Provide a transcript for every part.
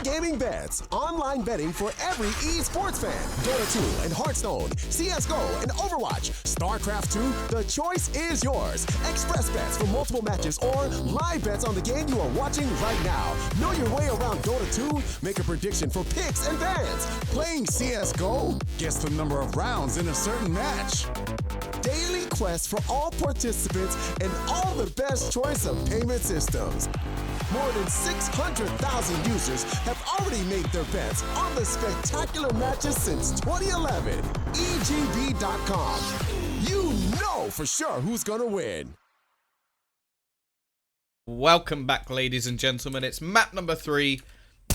gaming bets, online betting for every esports fan. Dota 2 and Hearthstone, CSGO and Overwatch, StarCraft 2, the choice is yours. Express bets for multiple matches or live bets on the game you are watching right now. Know your way around Dota 2? Make a prediction for picks and bans. Playing CSGO? Guess the number of rounds in a certain match. Daily quests for all participants and all the best choice of payment systems. More than 600,000 users have already made their bets on the spectacular matches since 2011. EGB.com. You know for sure who's gonna win. Welcome back, ladies and gentlemen. It's map number 3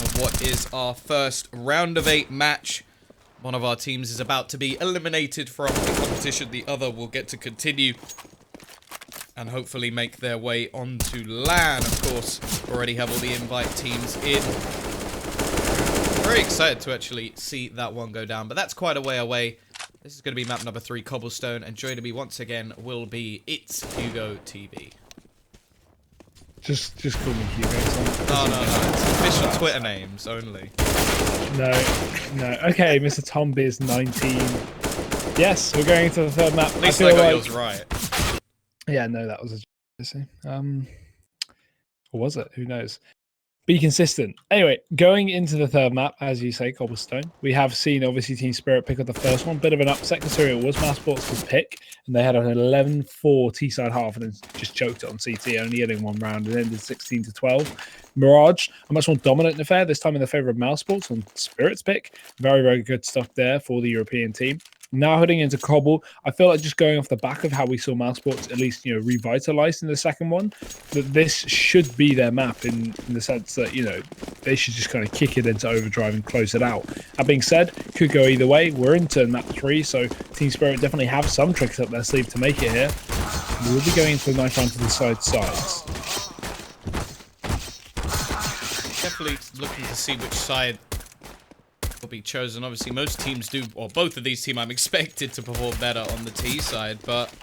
of what is our first round of 8 match. One of our teams is about to be eliminated from the competition. The other will get to continue and hopefully make their way onto LAN. Of course, already have all the invite teams in. Very excited to actually see that one go down, but that's quite a way away. This is going to be map number 3, Cobblestone, and joining me once again will be It's Hugo TV. Just call me Hugo. No, it's official Twitter names only. No. Okay, Mr. Tom Biz 19. Yes, we're going into the third map. At least I got yours right. Yeah, no, that was a or was it? Who knows? Be consistent. Anyway, going into the third map, as you say, Cobblestone, we have seen obviously Team Spirit pick up the first one. Bit of an upset considering it was mousesports' pick, and they had an 11-4 T-side half and then just choked it on CT, only getting one round and ended 16-12. Mirage, a much more dominant affair, this time in the favor of mousesports on Spirit's pick. Very, very good stuff there for the European team. Now heading into Cobble, I feel like just going off the back of how we saw mousesports at least, revitalized in the second one, that this should be their map in the sense that, they should just kind of kick it into overdrive and close it out. That being said, could go either way. We're into map 3, so Team Spirit definitely have some tricks up their sleeve to make it here. We'll be going into a knife round to the sides. Definitely looking to see which side will be chosen. Obviously, most teams do, or both of these teams, I'm expected to perform better on the T side, but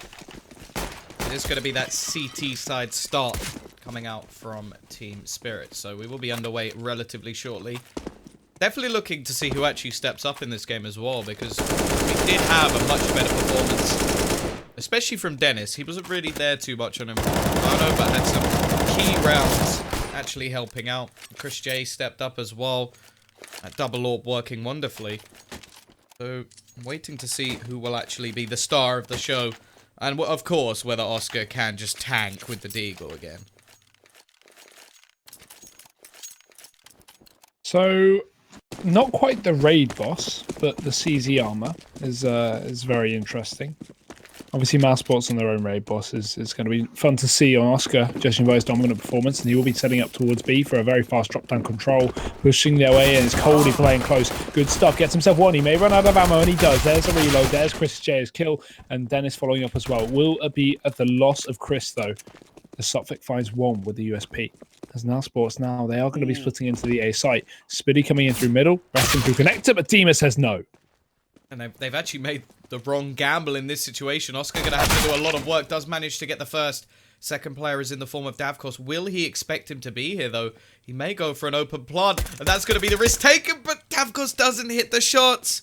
there's going to be that CT side start coming out from Team Spirit, so we will be underway relatively shortly. Definitely looking to see who actually steps up in this game as well, because we did have a much better performance, especially from Dennis. He wasn't really there too much on him. Mano, but had some key rounds actually helping out. Chris J stepped up as well. That double orb working wonderfully. So, I'm waiting to see who will actually be the star of the show. And, of course, whether Oscar can just tank with the Deagle again. So, not quite the raid boss, but the CZ armor is very interesting. Obviously, mousesports on their own raid boss is going to be fun to see on Oscar, judging by his dominant performance, and he will be setting up towards B for a very fast drop-down control, pushing their way in. It's Coldie playing close. Good stuff. Gets himself one. He may run out of ammo, and he does. There's a reload. There's Chris J's kill, and Dennis following up as well. Will it be at the loss of Chris, though? The Sophic finds one with the USP. As mousesports now, they are going to be splitting into the A site. Spiddy coming in through middle, resting through connector, but Dima says no. And they've actually made the wrong gamble in this situation. Oscar going to have to do a lot of work. Does manage to get the first. Second player is in the form of Davkos. Will he expect him to be here, though? He may go for an open plant, and that's going to be the risk taken, but Davkos doesn't hit the shots.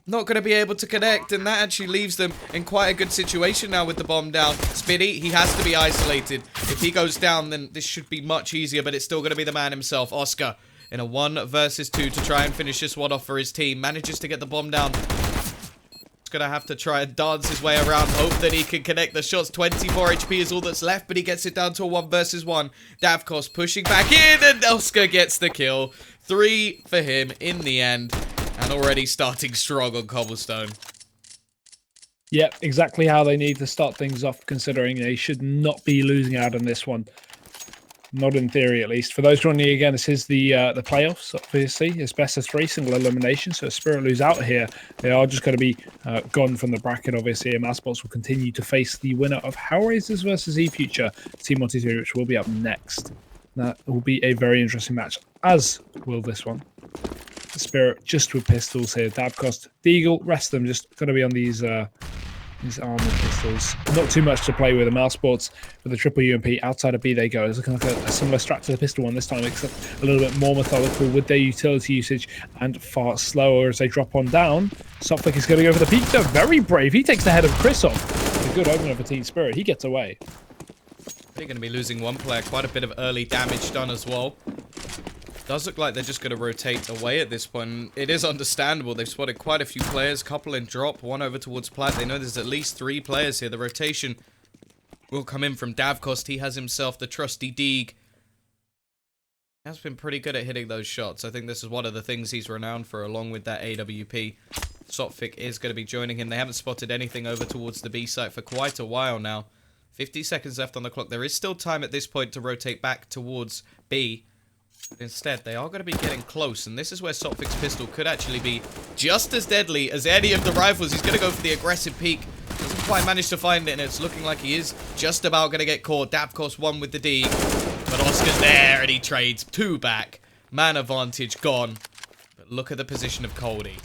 Not going to be able to connect, and that actually leaves them in quite a good situation now with the bomb down. Spiddy, he has to be isolated. If he goes down, then this should be much easier, but it's still going to be the man himself, Oscar, in a 1 versus 2 to try and finish this one off for his team. Manages to get the bomb down. He's going to have to try and dance his way around, hope that he can connect the shots. 24 HP is all that's left, but he gets it down to a 1 versus 1. Davkos pushing back in, and Oscar gets the kill. 3 for him in the end, and already starting strong on Cobblestone. Yep, exactly how they need to start things off, considering they should not be losing out on this one. Not in theory, at least. For those joining me again, this is the playoffs, obviously. It's best of 3, single elimination. So if Spirit lose out here, they are just going to be gone from the bracket, obviously. And mousesports will continue to face the winner of Hellraisers versus eFuture, Team 123, which will be up next. That will be a very interesting match, as will this one. Spirit just with pistols here. Davkos, Deagle, rest of them just going to be on these These armored pistols. Not too much to play with. The mousesports with the triple UMP. Outside of B they go. It's looking like a similar strat to the pistol one this time, except a little bit more methodical with their utility usage and far slower as they drop on down. Sophic is going to go for the peak. They're very brave. He takes the head of Chris off. A good opener for Team Spirit. He gets away. They're going to be losing one player. Quite a bit of early damage done as well. Does look like they're just going to rotate away at this point. It is understandable. They've spotted quite a few players. Couple in drop. One over towards Plat. They know there's at least 3 players here. The rotation will come in from Davkost. He has himself the trusty Deeg. He has been pretty good at hitting those shots. I think this is one of the things he's renowned for, along with that AWP. Sophic is going to be joining him. They haven't spotted anything over towards the B site for quite a while now. 50 seconds left on the clock. There is still time at this point to rotate back towards B. Instead, they are going to be getting close, and this is where Sopfic's pistol could actually be just as deadly as any of the rifles. He's going to go for the aggressive peek. Doesn't quite manage to find it, and it's looking like he is just about going to get caught. Davkost one with the D, but Oscar's there, and he trades 2 back. Man advantage gone. But look at the position of Coldy.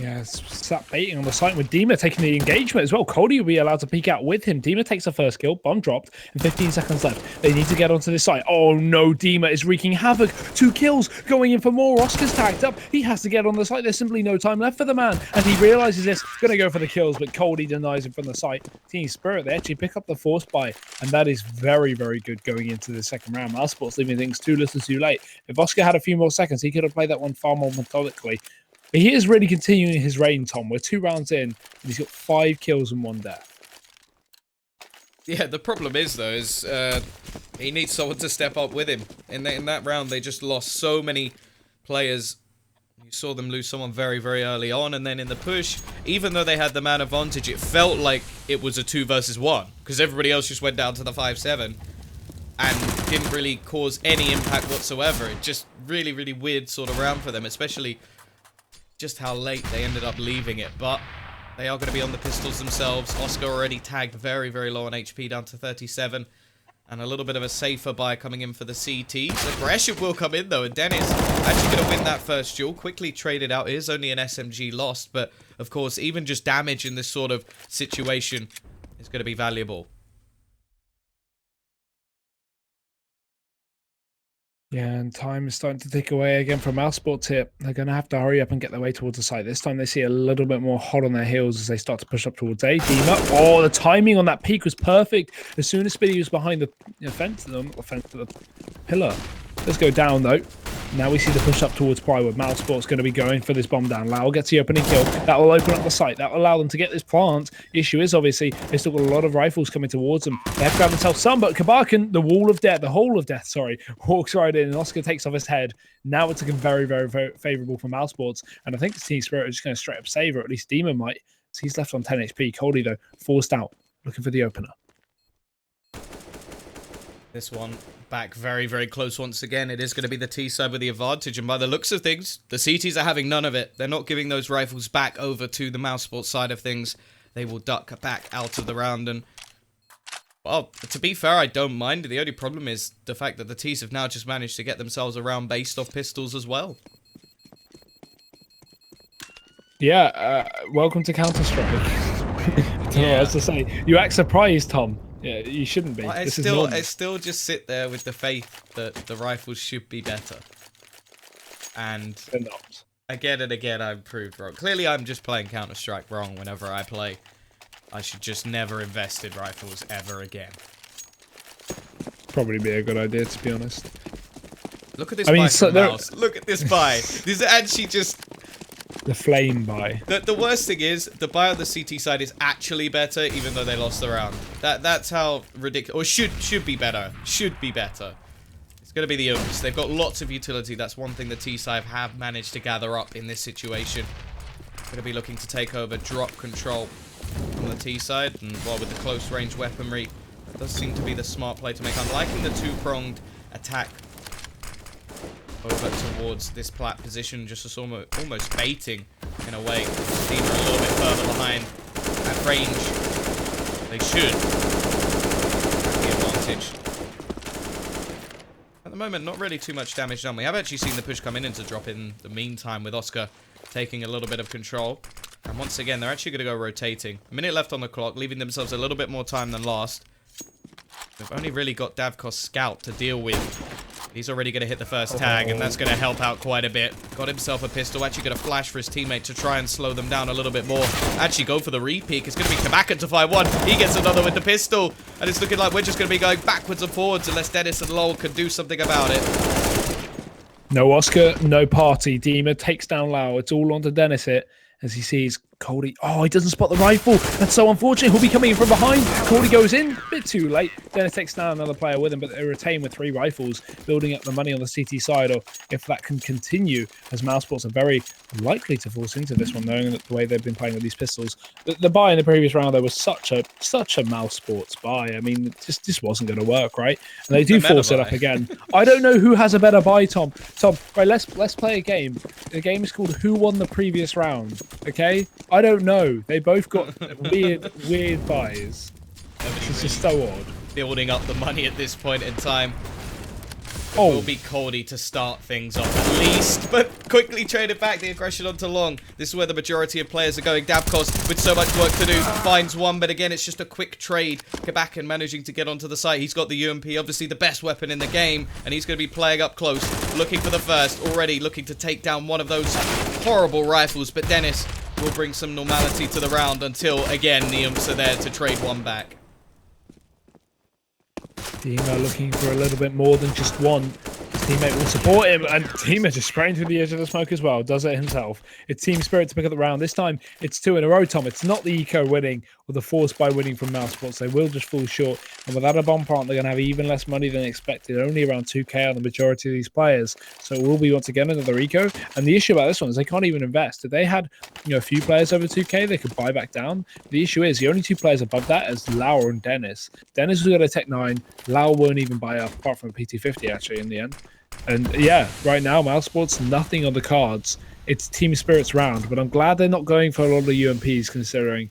Yeah, sat baiting on the site with Dima taking the engagement as well. Cody will be allowed to peek out with him. Dima takes the first kill, bomb dropped, and 15 seconds left. They need to get onto this site. Oh no, Dima is wreaking havoc. 2 kills, going in for more. Oscar's tagged up. He has to get on the site. There's simply no time left for the man, and he realizes this. Gonna go for the kills, but Cody denies him from the site. Team Spirit, they actually pick up the force buy, and that is very, very good going into the second round. mousesports leaving things too little too late. If Oscar had a few more seconds, he could have played that one far more methodically. He is really continuing his reign, Tom. We're 2 rounds in, and he's got 5 kills and 1 death. Yeah, the problem is, though, is he needs someone to step up with him. In that round, they just lost so many players. You saw them lose someone very, very early on, and then in the push, even though they had the man advantage, it felt like it was a 2 versus 1, because everybody else just went down to the 5-7 and didn't really cause any impact whatsoever. It just really, really weird sort of round for them, especially just how late they ended up leaving it. But they are going to be on the pistols themselves. Oscar already tagged very, very low on HP, down to 37. And a little bit of a safer buy coming in for the CTs. Aggression will come in, though, and Dennis actually going to win that first duel. Quickly traded out. It is only an SMG lost, but, of course, even just damage in this sort of situation is going to be valuable. Yeah, and time is starting to tick away again from mousesports here. They're going to have to hurry up and get their way towards the site. This time they see a little bit more hot on their heels as they start to push up towards A. Dima. Oh, the timing on that peak was perfect. As soon as Speedy was behind the fence, not the fence, the pillar. Let's go down, though. Now we see the push up towards Plywood. mousesports going to be going for this bomb down. Lau gets the opening kill. That will open up the site. That will allow them to get this plant. The issue is, obviously, they've still got a lot of rifles coming towards them. They have to grab themselves some, but Kabakan, the wall of death, the hole of death, sorry, walks right in, and Oscar takes off his head. Now it's looking very, very, very favourable for mousesports, and I think the Team Spirit is just going to straight up save, or at least Demon might. So he's left on 10 HP. Coldy, though, forced out, looking for the opener. This one back very, very close once again. It is going to be the T side with the advantage, and by the looks of things, the CTs are having none of it. They're not giving those rifles back over to the mousesports side of things. They will duck back out of the round, and well, to be fair, I don't mind. The only problem is the fact that the T's have now just managed to get themselves a round based off pistols as well. Yeah, welcome to Counter-Strike. I don't know what else to say. You act surprised, Tom. Yeah, you shouldn't be. I still just sit there with the faith that the rifles should be better. And they're not. Again and again, I'm proved wrong. Clearly, I'm just playing Counter-Strike wrong whenever I play. I should just never invest in rifles ever again. Probably be a good idea, to be honest. Look at this buy from Mouse. Look at this buy. This is actually just... the flame buy. The worst thing is, the buy on the CT side is actually better, even though they lost the round. That's how ridiculous... Or should be better. Should be better. It's going to be the Ooms. They've got lots of utility. That's one thing the T-side have managed to gather up in this situation. Going to be looking to take over drop control on the T side, and well, with the close range weaponry, that does seem to be the smart play to make. I'm liking the 2-pronged attack over towards this plat position, just as almost baiting in a way. Team are a little bit further behind at range. They should have the advantage. At the moment, not really too much damage done. We have actually seen the push come in into drop in the meantime, with Oscar taking a little bit of control. And once again, they're actually going to go rotating. A minute left on the clock, leaving themselves a little bit more time than last. They've only really got Davkos Scout to deal with. He's already going to hit the first tag, and that's going to help out quite a bit. Got himself a pistol. Actually going to flash for his teammate to try and slow them down a little bit more. Actually go for the re-peek. It's going to be Kabaka to find one. He gets another with the pistol. And it's looking like we're just going to be going backwards and forwards unless Dennis and Lowell can do something about it. No Oscar, no party. Dima takes down Lau. It's all onto Dennis here as he sees Cody. Oh, he doesn't spot the rifle. That's so unfortunate. He'll be coming in from behind. Cody goes in. A bit too late. Dennis takes down another player with him, but they retain with 3 rifles, building up the money on the CT side. Or if that can continue, as mousesports are very likely to force into this one, knowing that the way they've been playing with these pistols. The buy in the previous round, there was such a mousesports buy. I mean, it just wasn't going to work, right? And they do force it up again. I don't know who has a better buy, Tom. Tom, right, let's play a game. The game is called Who Won the Previous Round, okay? I don't know. They both got weird buys. It's just so odd. Building up the money at this point in time. It will be Cody to start things off at least, but quickly traded back the aggression onto Long. This is where the majority of players are going. Davkos, with so much work to do, finds one, but again, it's just a quick trade. Kabakan managing to get onto the site. He's got the UMP, obviously the best weapon in the game, and he's going to be playing up close, looking for the first, already looking to take down one of those horrible rifles, but Dennis will bring some normality to the round until, again, the umps are there to trade one back. Dima looking for a little bit more than just one. His teammate will support him, and Dima just spraying through the edge of the smoke as well. Does it himself. It's Team Spirit to pick up the round. This time, it's 2 in a row, Tom. It's not the Eco winning or the Force by winning from mousesports. They will just fall short. And without a bomb plant, they're going to have even less money than expected. Only around 2k on the majority of these players. So it will be, once again, another Eco. And the issue about this one is they can't even invest. If they had, a few players over 2k, they could buy back down. The issue is the only 2 players above that is Lau and Dennis. Dennis will get a Tech 9. Lau won't even buy up, apart from a PT50, actually, in the end. And yeah, right now, mousesports, nothing on the cards. It's Team Spirit's round, but I'm glad they're not going for a lot of the UMPs, considering,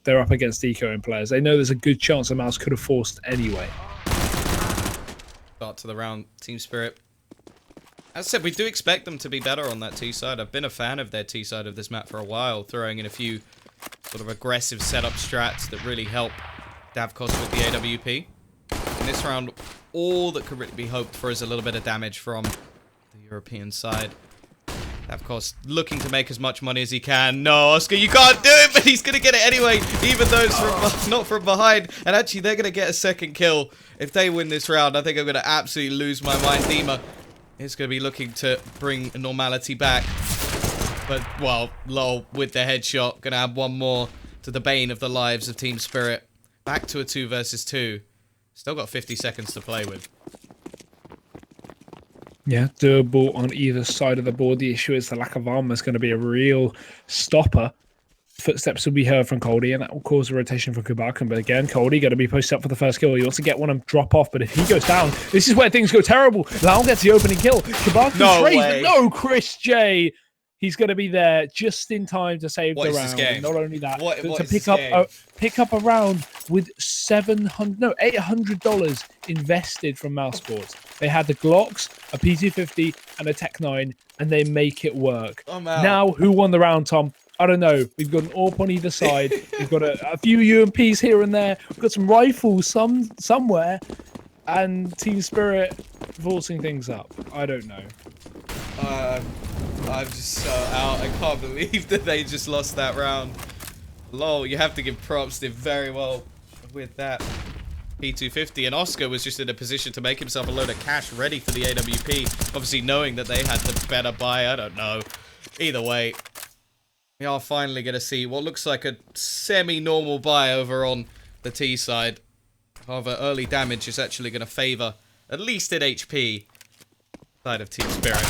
they're up against Eco and players. They know there's a good chance the mouse could have forced anyway. Start to the round, Team Spirit. As I said, we do expect them to be better on that T side. I've been a fan of their T side of this map for a while, throwing in a few sort of aggressive setup strats that really help Davkos with the AWP. In this round, all that could really be hoped for is a little bit of damage from the European side. Of course, looking to make as much money as he can. No, Oscar, you can't do it, but he's going to get it anyway, even though it's not from behind. And actually, they're going to get a second kill. If they win this round, I think I'm going to absolutely lose my mind. Dima is going to be looking to bring normality back. But, well, lol, with the headshot, going to add one more to the bane of the lives of Team Spirit. Back to a 2 versus 2. Still got 50 seconds to play with. Yeah, doable on either side of the board. The issue is the lack of armor is going to be a real stopper. Footsteps will be heard from Cody, and that will cause a rotation from Kabakan. But again, Cody going to be posted up for the first kill. He wants to get one and drop off, but if he goes down, this is where things go terrible. Lau gets the opening kill. Kabakan trades, no, Chris J. He's going to be there just in time to save the round. And not only that, to pick up a round with $800 invested from mousesports. They had the Glocks, a PT50, and a Tech 9, and they make it work. Now, who won the round, Tom? I don't know. We've got an AWP on either side. We've got a few UMPs here and there. We've got some rifles somewhere, and Team Spirit forcing things up. I don't know. I'm just so out. I can't believe that they just lost that round. Lol, you have to give props. Did very well with that P250. And Oscar was just in a position to make himself a load of cash ready for the AWP. Obviously knowing that they had the better buy. I don't know. Either way, we are finally going to see what looks like a semi-normal buy over on the T side. However, early damage is actually going to favour, at least in HP, side of Team Spirit.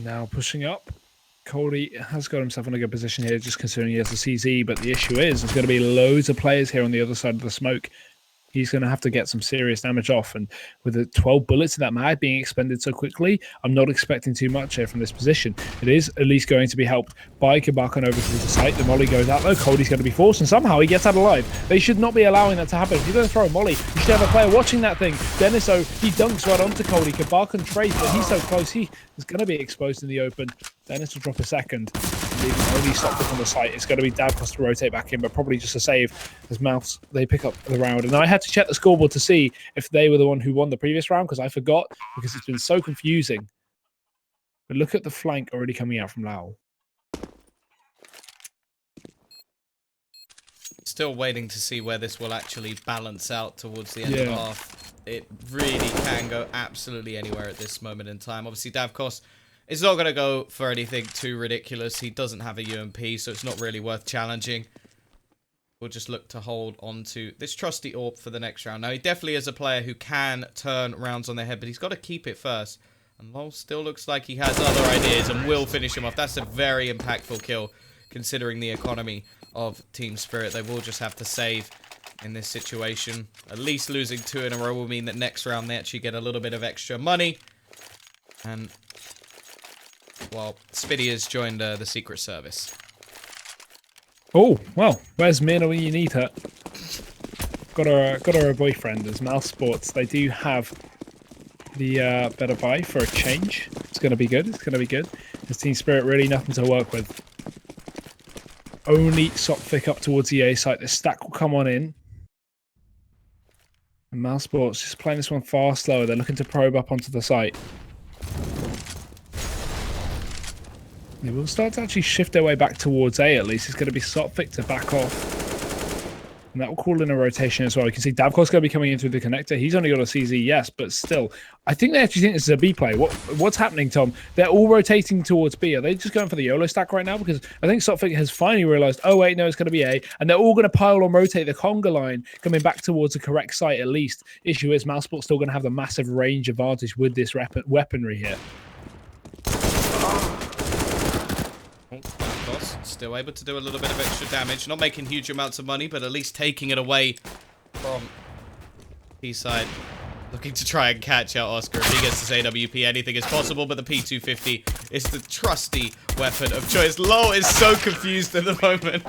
Now pushing up. Cody has got himself in a good position here, just considering he has the CZ, but the issue is there's going to be loads of players here on the other side of the smoke. he's going to have to get some serious damage off. And with the 12 bullets in that mag being expended so quickly, I'm not expecting too much here from this position. It is at least going to be helped by Kabakon over to the site. The molly goes out though. Cody's going to be forced, and somehow he gets out alive. They should not be allowing that to happen. If you're going to throw a molly, you should have a player watching that thing. Dennis, though, he dunks right onto Cody. Kabakon trades, but he's so close, he is going to be exposed in the open. Dennis will drop a second. Leaving only stopped up on the site. It's going to be Davkos to rotate back in, but probably just a save as Mouse, they pick up the round. And I had to check the scoreboard to see if they were the one who won the previous round, because I forgot, because it's been so confusing. But look at the flank already coming out from Lau. Still waiting to see where this will actually balance out towards the end of the half. It really can go absolutely anywhere at this moment in time. Obviously, Davkos is not going to go for anything too ridiculous. He doesn't have a UMP, so it's not really worth challenging. We'll just look to hold on to this trusty AWP for the next round. Now, he definitely is a player who can turn rounds on their head, but he's got to keep it first. And Lol still looks like he has other ideas and will finish him off. That's a very impactful kill, considering the economy of Team Spirit. They will just have to save in this situation. At least losing 2 in a row will mean that next round they actually get a little bit of extra money. And, well, Spiddy has joined the Secret Service. Oh, well, where's Mina when you need her? Got her a boyfriend as mousesports. They do have the better buy for a change. It's going to be good. It's going to be good. This Team Spirit really nothing to work with. Only Sophic up towards the A site. The stack will come on in. And mousesports just playing this one far slower. They're looking to probe up onto the site. They will start to actually shift their way back towards A at least. It's going to be Sophic to back off. And that will call in a rotation as well. You can see Davkos going to be coming in through the connector. He's only got a CZ, yes, but still. I think they actually think this is a B play. What's happening, Tom? They're all rotating towards B. Are they just going for the YOLO stack right now? Because I think Sophic has finally realized, oh, wait, no, it's going to be A. And they're all going to pile on rotate the conga line, coming back towards the correct site at least. Issue is, mousesports still going to have the massive range advantage with this weaponry here. Still able to do a little bit of extra damage. Not making huge amounts of money, but at least taking it away from P-side. Looking to try and catch out Oscar. If he gets this AWP, anything is possible, but the P250 is the trusty weapon of choice. Low is so confused at the moment.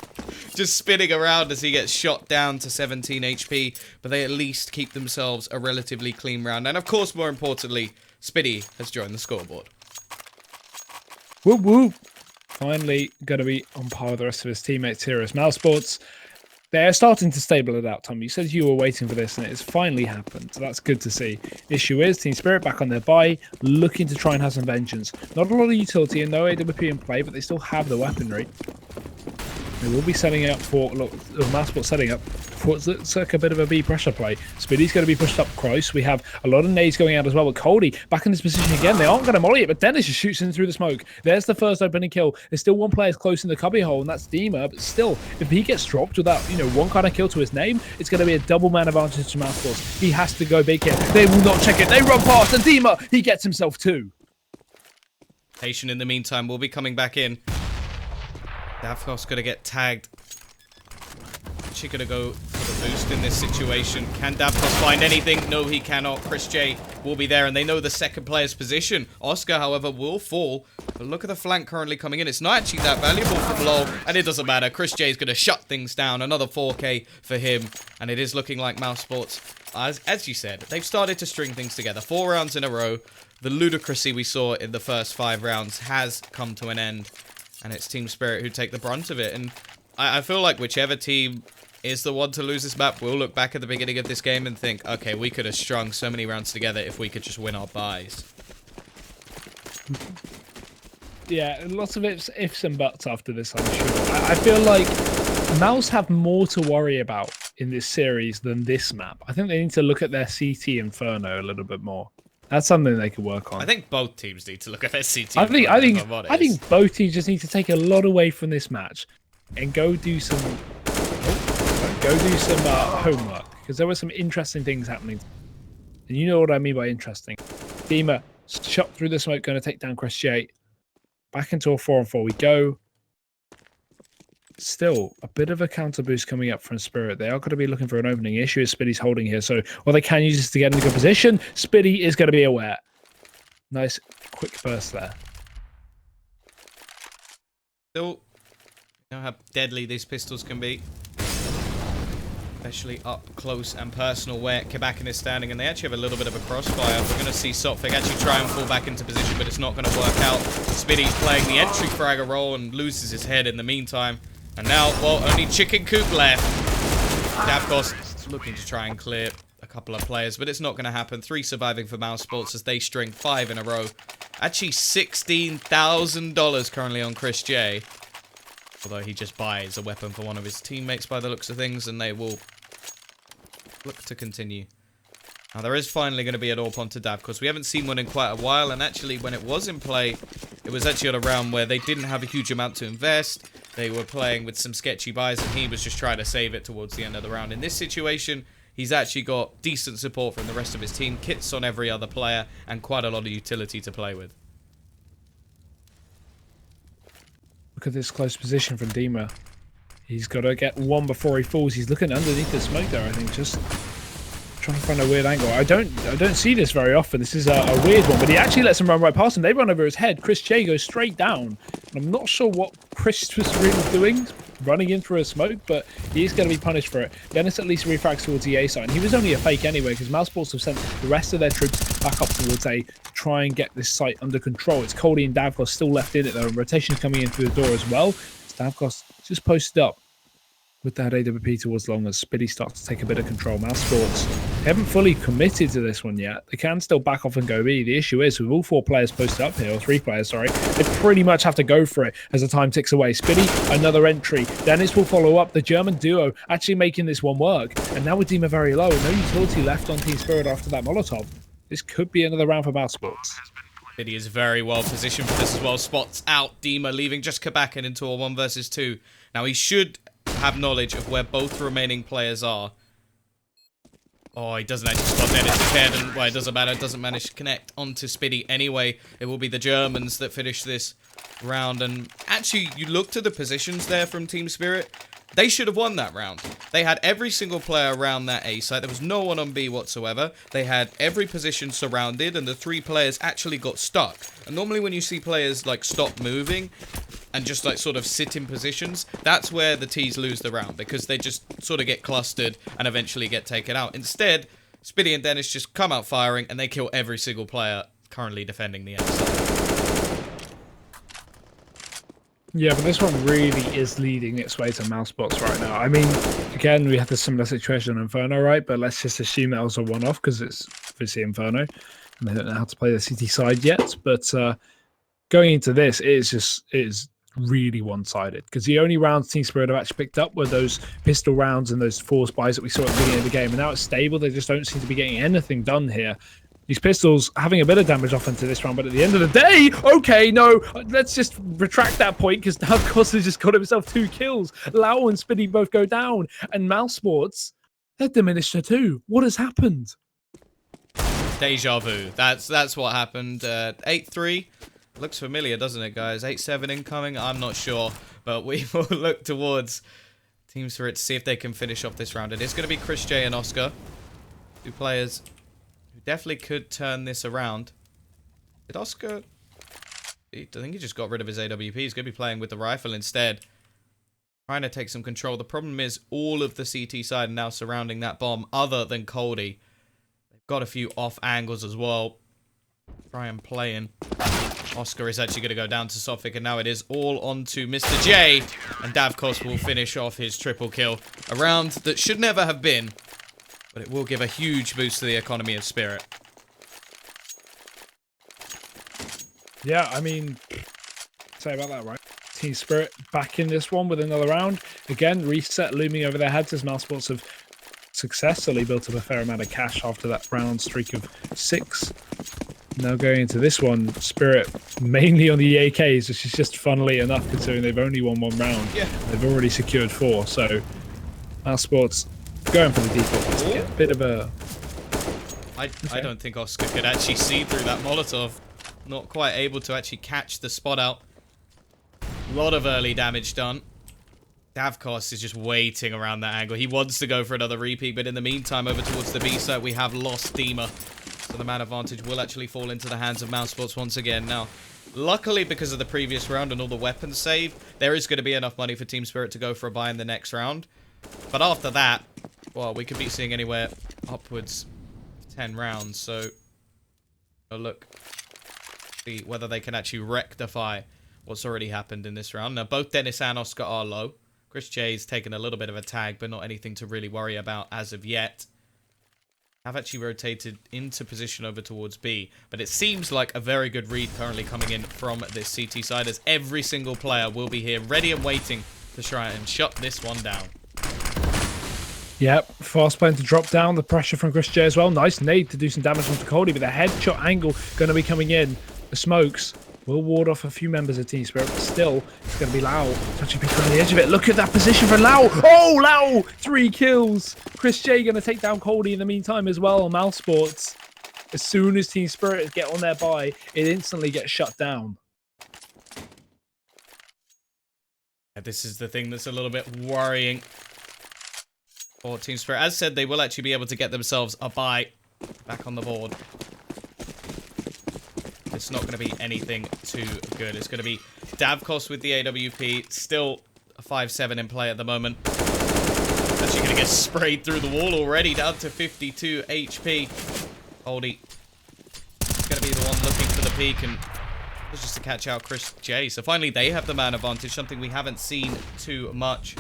Just spinning around as he gets shot down to 17 HP, but they at least keep themselves a relatively clean round. And of course, more importantly, Spiddy has joined the scoreboard. Whoop whoop. Finally going to be on par with the rest of his teammates here as mousesports. They're starting to stable it out, Tom. You said you were waiting for this, and it has finally happened. So that's good to see. Issue is, Team Spirit back on their buy, looking to try and have some vengeance. Not a lot of utility and no AWP in play, but they still have the weaponry. They will be setting up for, look, mousesports setting up for it looks like a bit of a B pressure play. Spiddy's going to be pushed up close. We have a lot of nades going out as well, but Cody back in this position again. They aren't going to molly it, but Dennis just shoots in through the smoke. There's the first opening kill. There's still one player close in the cubby hole, and that's Dima, but still, if he gets dropped without, one kind of kill to his name, it's going to be a double man advantage to mousesports. He has to go big here. They will not check it. They run past, and Dima, he gets himself 2. Patient in the meantime will be coming back in. Davkos going to get tagged. Actually going to go for the boost in this situation. Can Davkos find anything? No, he cannot. Chris J will be there, and they know the second player's position. Oscar, however, will fall. But look at the flank currently coming in. It's not actually that valuable from low, and it doesn't matter. Chris J is going to shut things down. Another 4K for him, and it is looking like mousesports, as you said, they've started to string things together. 4 rounds in a row. The ludicrousy we saw in the first 5 rounds has come to an end. And it's Team Spirit who take the brunt of it. And I feel like whichever team is the one to lose this map will look back at the beginning of this game and think, okay, we could have strung so many rounds together if we could just win our buys. Yeah, lots of ifs and buts after this, I'm sure. I feel like Mouse have more to worry about in this series than this map. I think they need to look at their CT Inferno a little bit more. That's something they could work on. I think both teams need to look at their CT. I think both teams just need to take a lot away from this match and go do some homework, because there were some interesting things happening. And you know what I mean by interesting. Dima shot through the smoke, going to take down Chris J. Back into a 4-on-4 we go. still a bit of a counter boost coming up from Spirit. They are going to be looking for an opening. Issue is Spiddy's holding here, so what they can use is to get in a good position. Spiddy is going to be aware. Nice quick burst there. Still, you know how deadly these pistols can be. Especially up close and personal where Kabakin is standing, and they actually have a little bit of a crossfire. We're going to see Sophic actually try and fall back into position, but it's not going to work out. Spiddy's playing the entry fragger role and loses his head in the meantime. And now, well, only Chicken Coop left. Davkos looking to try and clear a couple of players, but it's not going to happen. 3 surviving for mousesports as they string 5 in a row. Actually, $16,000 currently on Chris J. Although he just buys a weapon for one of his teammates by the looks of things, and they will look to continue. Now, there is finally going to be an AWP onto Dav, because we haven't seen one in quite a while, and actually, when it was in play, it was actually on a round where they didn't have a huge amount to invest. They were playing with some sketchy buys, and he was just trying to save it towards the end of the round. In this situation, he's actually got decent support from the rest of his team, kits on every other player, and quite a lot of utility to play with. Look at this close position from Dima. He's got to get one before he falls. He's looking underneath the smoke there, I think, just trying to find a weird angle. I don't see this very often. This is a weird one, but he actually lets him run right past him. They run over his head. Chris J goes straight down. And I'm not sure what Chris was really doing, running in through a smoke, but he is going to be punished for it. Dennis at least refracts towards the A side, and he was only a fake anyway, because mousesports have sent the rest of their troops back up towards A to try and get this site under control. It's Coldy and Davkos still left in it though, and rotation's coming in through the door as well. Davkos just posted up with that AWP towards long as Spiddy starts to take a bit of control. mousesports haven't fully committed to this one yet. They can still back off and go B. The issue is, with all 4 players posted up here, or 3 players, sorry, they pretty much have to go for it as the time ticks away. Spiddy, another entry. Dennis will follow up. The German duo actually making this one work. And now with Dima very low, no utility left on Team Spirit after that Molotov. This could be another round for mousesports. Spiddy is very well positioned for this as well. Spots out Dima, leaving just Kabakin into a 1 versus 2. Now, he should have knowledge of where both remaining players are. Oh, he doesn't actually spot Dennis's head, and well, it doesn't matter. It doesn't manage to connect onto Spiddy anyway. It will be the Germans that finish this round. And actually, you look to the positions there from Team Spirit. They should have won that round. They had every single player around that A site. There was no one on B whatsoever. They had every position surrounded, and the 3 players actually got stuck. And normally when you see players like stop moving and just like sort of sit in positions, that's where the T's lose the round, because they just sort of get clustered and eventually get taken out. Instead, Spiddy and Dennis just come out firing, and they kill every single player currently defending the A site. Yeah, but this one really is leading its way to mousesports right now. I mean, again, we had a similar situation in Inferno, right? But let's just assume that was a one-off, because it's obviously Inferno, and they don't know how to play the CT side yet. But going into this, it is really one-sided, because the only rounds Team Spirit have actually picked up were those pistol rounds and those force buys that we saw at the beginning of the game. And now it's stable. They just don't seem to be getting anything done here. These pistols having a bit of damage off into this round, but at the end of the day, okay, no, let's just retract that point, because Davkos has just got himself 2 kills. Lau and Spiddy both go down, and mousesports, they're diminished to 2. What has happened? Deja vu. That's what happened. 8-3. Looks familiar, doesn't it, guys? 8-7 incoming. I'm not sure, but we will look towards Team Spirit to see if they can finish off this round. It is going to be Chris J and Oscar, 2 players who definitely could turn this around. Did Oscar? I think he just got rid of his AWP. He's going to be playing with the rifle instead, trying to take some control. The problem is all of the CT side are now surrounding that bomb, other than Coldy. They've got a few off angles as well. Try and play in. Oscar is actually going to go down to Sophic, and now it is all on to Mr. J, and Davkos will finish off his triple kill. A round that should never have been, but it will give a huge boost to the economy of Spirit. Yeah, I mean, say about that, right? Team Spirit back in this one with another round. Again, reset looming over their heads as mousesports have successfully built up a fair amount of cash after that round streak of 6. Now going into this one, Spirit mainly on the AKs, which is just funnily enough considering they've only won 1 round. Yeah. They've already secured 4, so mousesports going for the default to get a bit of a... I don't think Oscar could actually see through that Molotov. Not quite able to actually catch the spot out. A lot of early damage done. Davkos is just waiting around that angle. He wants to go for another repeat, but in the meantime, over towards the B site, we have lost Dima. So the man advantage will actually fall into the hands of mousesports once again. Now, luckily, because of the previous round and all the weapons saved, there is going to be enough money for Team Spirit to go for a buy in the next round. But after that, well, we could be seeing anywhere upwards of 10 rounds. So, look, see whether they can actually rectify what's already happened in this round. Now, both Dennis and Oscar are low. Chris J's taken a little bit of a tag, but not anything to really worry about as of yet. Have actually rotated into position over towards B, but it seems like a very good read currently coming in from this CT side, as every single player will be here ready and waiting to try and shut this one down. Yep, fast plan to drop down, the pressure from Chris J as well. Nice nade to do some damage onto Cody, but the headshot angle going to be coming in. The smokes will ward off a few members of Team Spirit, but still, it's going to be Lau touching pick around the edge of it. Look at that position for Lau. Oh, Lau! 3 kills. Chris J going to take down Cody in the meantime as well. mousesports, as soon as Team Spirit get on their buy, it instantly gets shut down. This is the thing that's a little bit worrying for Team Spirit. As said, they will actually be able to get themselves a buy back on the board. It's not going to be anything too good. It's going to be Davkos with the AWP. Still a 5-7 in play at the moment. Actually going to get sprayed through the wall already. Down to 52 HP. Holdy is going to be the one looking for the peak. And it's just to catch out Chris J. So finally they have the man advantage. Something we haven't seen too much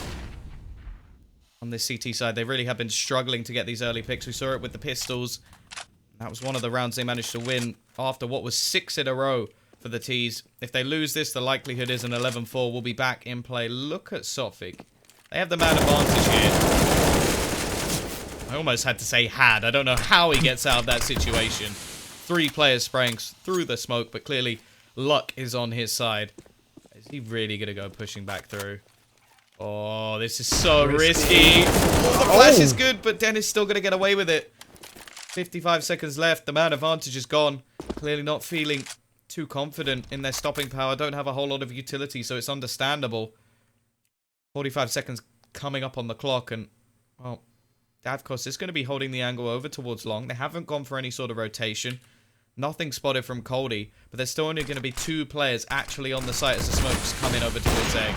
on this CT side. They really have been struggling to get these early picks. We saw it with the pistols. That was one of the rounds they managed to win after what was 6 in a row for the T's. If they lose this, the likelihood is an 11-4 will be back in play. Look at Sophic. They have the man advantage here. I almost had to say had. I don't know how he gets out of that situation. 3 players spraying through the smoke, but clearly luck is on his side. Is he really going to go pushing back through? Oh, this is so risky. Oh, the flash is good, but Dennis still going to get away with it. 55 seconds left. The man advantage is gone. Clearly not feeling too confident in their stopping power. Don't have a whole lot of utility, so it's understandable. 45 seconds coming up on the clock, and, well, Davkos is going to be holding the angle over towards long. They haven't gone for any sort of rotation. Nothing spotted from Coldy, but there's still only going to be 2 players actually on the site as the smokes come in over towards A.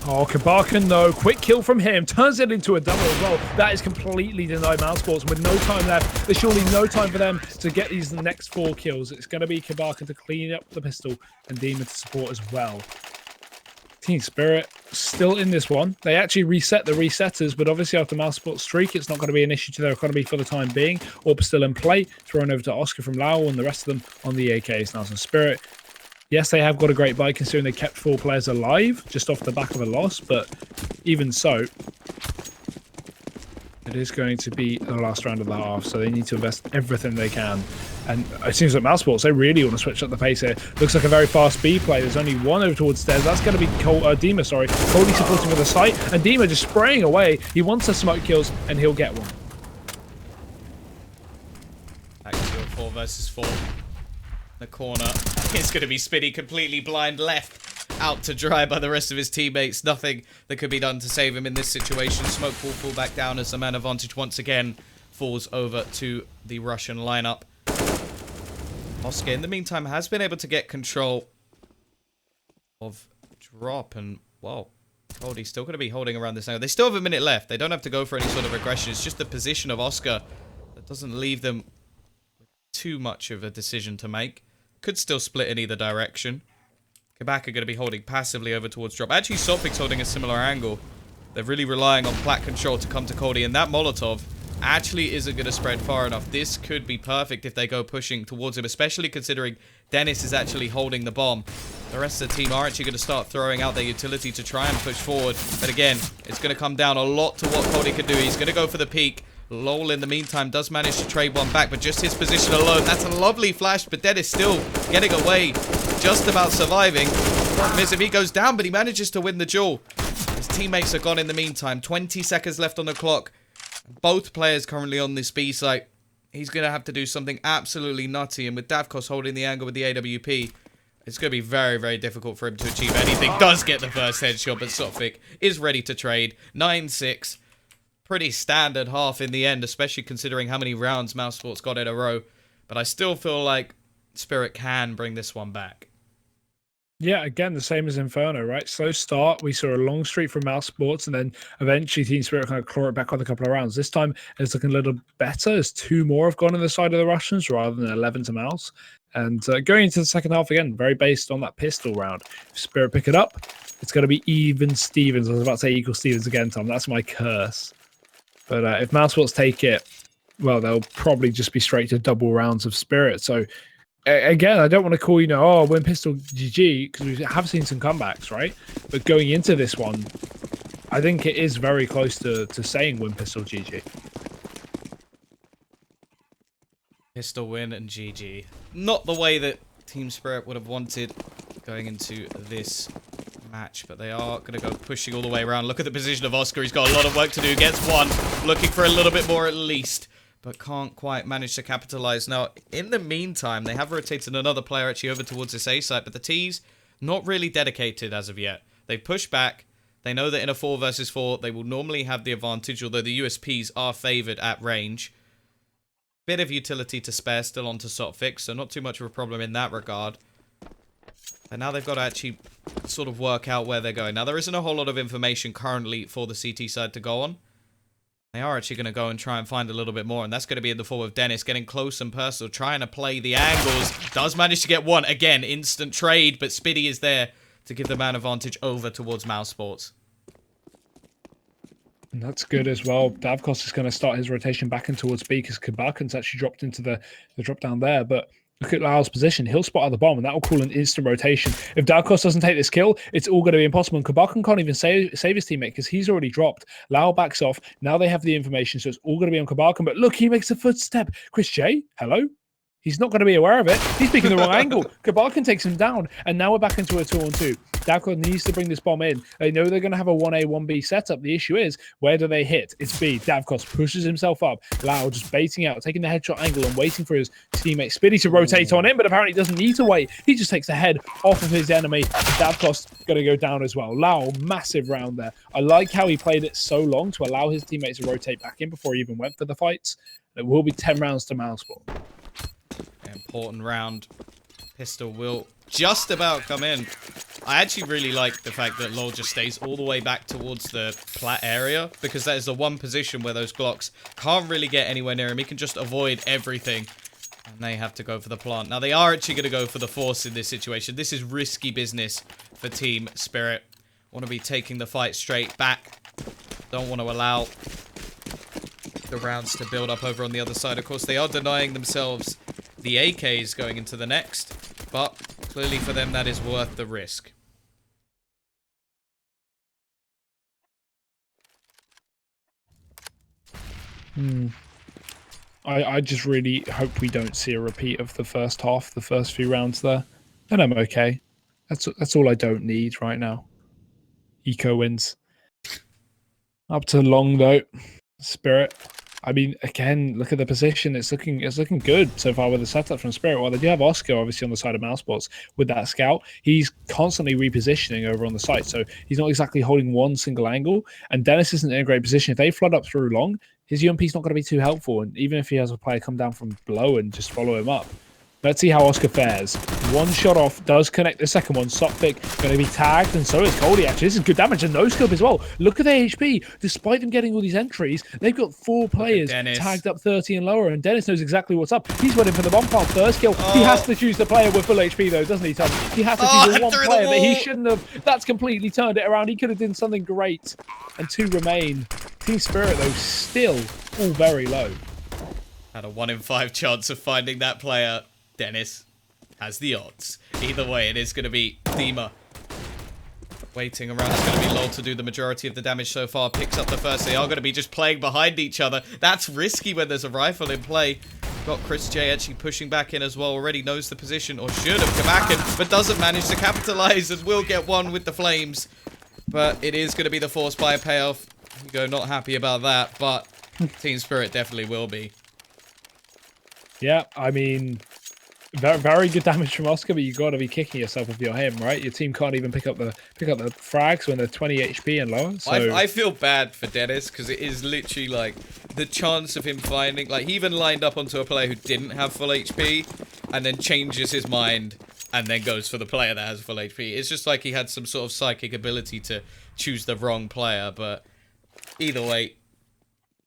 Oh, Kabakan, though. Quick kill from him. Turns it into a double as well. That is completely denied mousesports. With no time left, there's surely no time for them to get these next 4 kills. It's going to be Kabakan to clean up the pistol and Demon to support as well. Team Spirit still in this one. They actually reset the resetters, but obviously after mousesports streak, it's not going to be an issue to their economy for the time being. Orb still in play. Thrown over to Oscar from Lau and the rest of them on the AKs. Now some Spirit. Yes, they have got a great buy considering they kept 4 players alive just off the back of a loss, but even so, it is going to be the last round of the half, so they need to invest everything they can. And it seems like mousesports, they really want to switch up the pace here. Looks like a very fast B play. There's only 1 over towards stairs. That's going to be Dima, sorry. Cody supporting with the sight, and Dima just spraying away. He wants the smoke kills, and he'll get one. Back to a 4 versus 4. The corner. It's going to be Spinny completely blind left out to dry by the rest of his teammates. Nothing that could be done to save him in this situation. Smoke will fall back down as the man advantage once again falls over to the Russian lineup. Oscar, in the meantime, has been able to get control of drop. And, well, Cody's still going to be holding around this angle. They still have a minute left. They don't have to go for any sort of aggression. It's just the position of Oscar that doesn't leave them with too much of a decision to make. Could still split in either direction. Kabak are going to be holding passively over towards drop. Actually, Sopic's holding a similar angle. They're really relying on plat control to come to Cody. And that Molotov actually isn't going to spread far enough. This could be perfect if they go pushing towards him, especially considering Dennis is actually holding the bomb. The rest of the team are actually going to start throwing out their utility to try and push forward. But again, it's going to come down a lot to what Cody can do. He's going to go for the peak. Lowell, in the meantime, does manage to trade one back, but just his position alone. That's a lovely flash, but Dennis still getting away, just about surviving. Problem is, if he goes down, but he manages to win the duel. His teammates are gone in the meantime. 20 seconds left on the clock. Both players currently on this B site. He's going to have to do something absolutely nutty, and with Davkos holding the angle with the AWP, It's going to be very, very difficult for him to achieve anything. Does get the first headshot, but Sotfik is ready to trade. 9-6. Pretty standard half in the end, especially considering how many rounds mousesports got in a row. But I still feel like Spirit can bring this one back. Yeah, again, the same as Inferno, right? Slow start. We saw a long streak from mousesports, and then eventually Team Spirit kind of claw it back on a couple of rounds. This time, it's looking a little better as 2 more have gone on the side of the Russians rather than 11 to Mouse. And going into the second half again, very based on that pistol round. If Spirit pick it up, it's going to be even Stevens. I was about to say equal Stevens again, Tom. That's my curse. But if mousesports take it, well, they'll probably just be straight to double rounds of Spirit. So again, I don't want to call, win pistol GG, because we have seen some comebacks, right? But going into this one, I think it is very close to saying win pistol GG. Pistol win and GG. Not the way that Team Spirit would have wanted going into this match, but they are going to go pushing all the way around. Look at the position of Oscar. He's got a lot of work to do. Gets one. Looking for a little bit more at least, but can't quite manage to capitalize. Now, in the meantime, they have rotated another player actually over towards this A site, but the T's not really dedicated as of yet. They push back. They know that in a 4 versus 4, they will normally have the advantage, although the USPs are favored at range. Bit of utility to spare still onto Sotfik, so not too much of a problem in that regard. And now they've got to actually sort of work out where they're going. Now, there isn't a whole lot of information currently for the CT side to go on. They are actually going to go and try and find a little bit more, and that's going to be in the form of Dennis getting close and personal, trying to play the angles. Does manage to get one. Again, instant trade, but Spiddy is there to give the man advantage over towards mousesports. And that's good as well. Davkos is going to start his rotation back in towards B because Kabakan's actually dropped into the drop down there. But look at Lau's position. He'll spot at the bomb, and that will call an instant rotation. If Davkos doesn't take this kill, it's all going to be impossible. And Kabakan can't even save his teammate because he's already dropped. Lau backs off. Now they have the information, so it's all going to be on Kabakan. But look, he makes a footstep. Chris J, hello? He's not going to be aware of it. He's picking the wrong angle. Kabakan takes him down, and now we're back into a 2-on-2. Davkos needs to bring this bomb in. They know they're going to have a 1A, 1B setup. The issue is, where do they hit? It's B. Davkos pushes himself up. Lau just baiting out, taking the headshot angle and waiting for his teammate Spiddy to rotate on him, but apparently doesn't need to wait. He just takes the head off of his enemy. Davkos going to go down as well. Lau, massive round there. I like how he played it so long to allow his teammates to rotate back in before he even went for the fights. It will be 10 rounds to Mouseball. Important round. Pistol will just about come in. I actually really like the fact that LoL just stays all the way back towards the plat area, because that is the one position where those Glocks can't really get anywhere near him. He can just avoid everything, and they have to go for the plant. Now, they are actually going to go for the force in this situation. This is risky business for Team Spirit. Want to be taking the fight straight back. Don't want to allow the rounds to build up over on the other side. Of course, they are denying themselves the AKs going into the next, but clearly for them that is worth the risk. I just really hope we don't see a repeat of the first half, the first few rounds there, and I'm okay. That's all I don't need right now. Eco wins. Up to long though. Spirit. I mean, again, look at the position. It's looking good so far with the setup from Spirit. While they do have Oscar, obviously, on the side of mousesports with that scout, he's constantly repositioning over on the site. So he's not exactly holding one single angle. And Dennis isn't in a great position. If they flood up through long, his UMP's not going to be too helpful. And even if he has a player come down from below and just follow him up. Let's see how Oscar fares. One shot off, does connect the second one. Sotfik going to be tagged, and so is Goldie, actually. This is good damage, and no scope as well. Look at their HP. Despite them getting all these entries, they've got 4 players tagged up 30 and lower, and Dennis knows exactly what's up. He's waiting for the bomb plant. First kill. He has to choose the player with full HP, though, doesn't he, Tom? He has to choose the one player that he shouldn't have. That's completely turned it around. He could have done something great. And 2 remain. Team Spirit, though, still all very low. Had a 1 in 5 chance of finding that player. Dennis has the odds. Either way, it is going to be Dima waiting around. It's going to be LoL to do the majority of the damage so far. Picks up the first. They are going to be just playing behind each other. That's risky when there's a rifle in play. Got Chris J actually pushing back in as well. Already knows the position, or should have come back in, but doesn't manage to capitalize and will get one with the flames. But it is going to be the force buy payoff. You go, not happy about that, but Team Spirit definitely will be. Yeah, I mean, Very, very good damage from Oscar, but you got to be kicking yourself if you're him, right? Your team can't even pick up the frags when they're 20 HP and lower. So I feel bad for Dennis because it is literally like the chance of him finding, like, he even lined up onto a player who didn't have full HP and then changes his mind and then goes for the player that has full HP. It's just like he had some sort of psychic ability to choose the wrong player, but either way,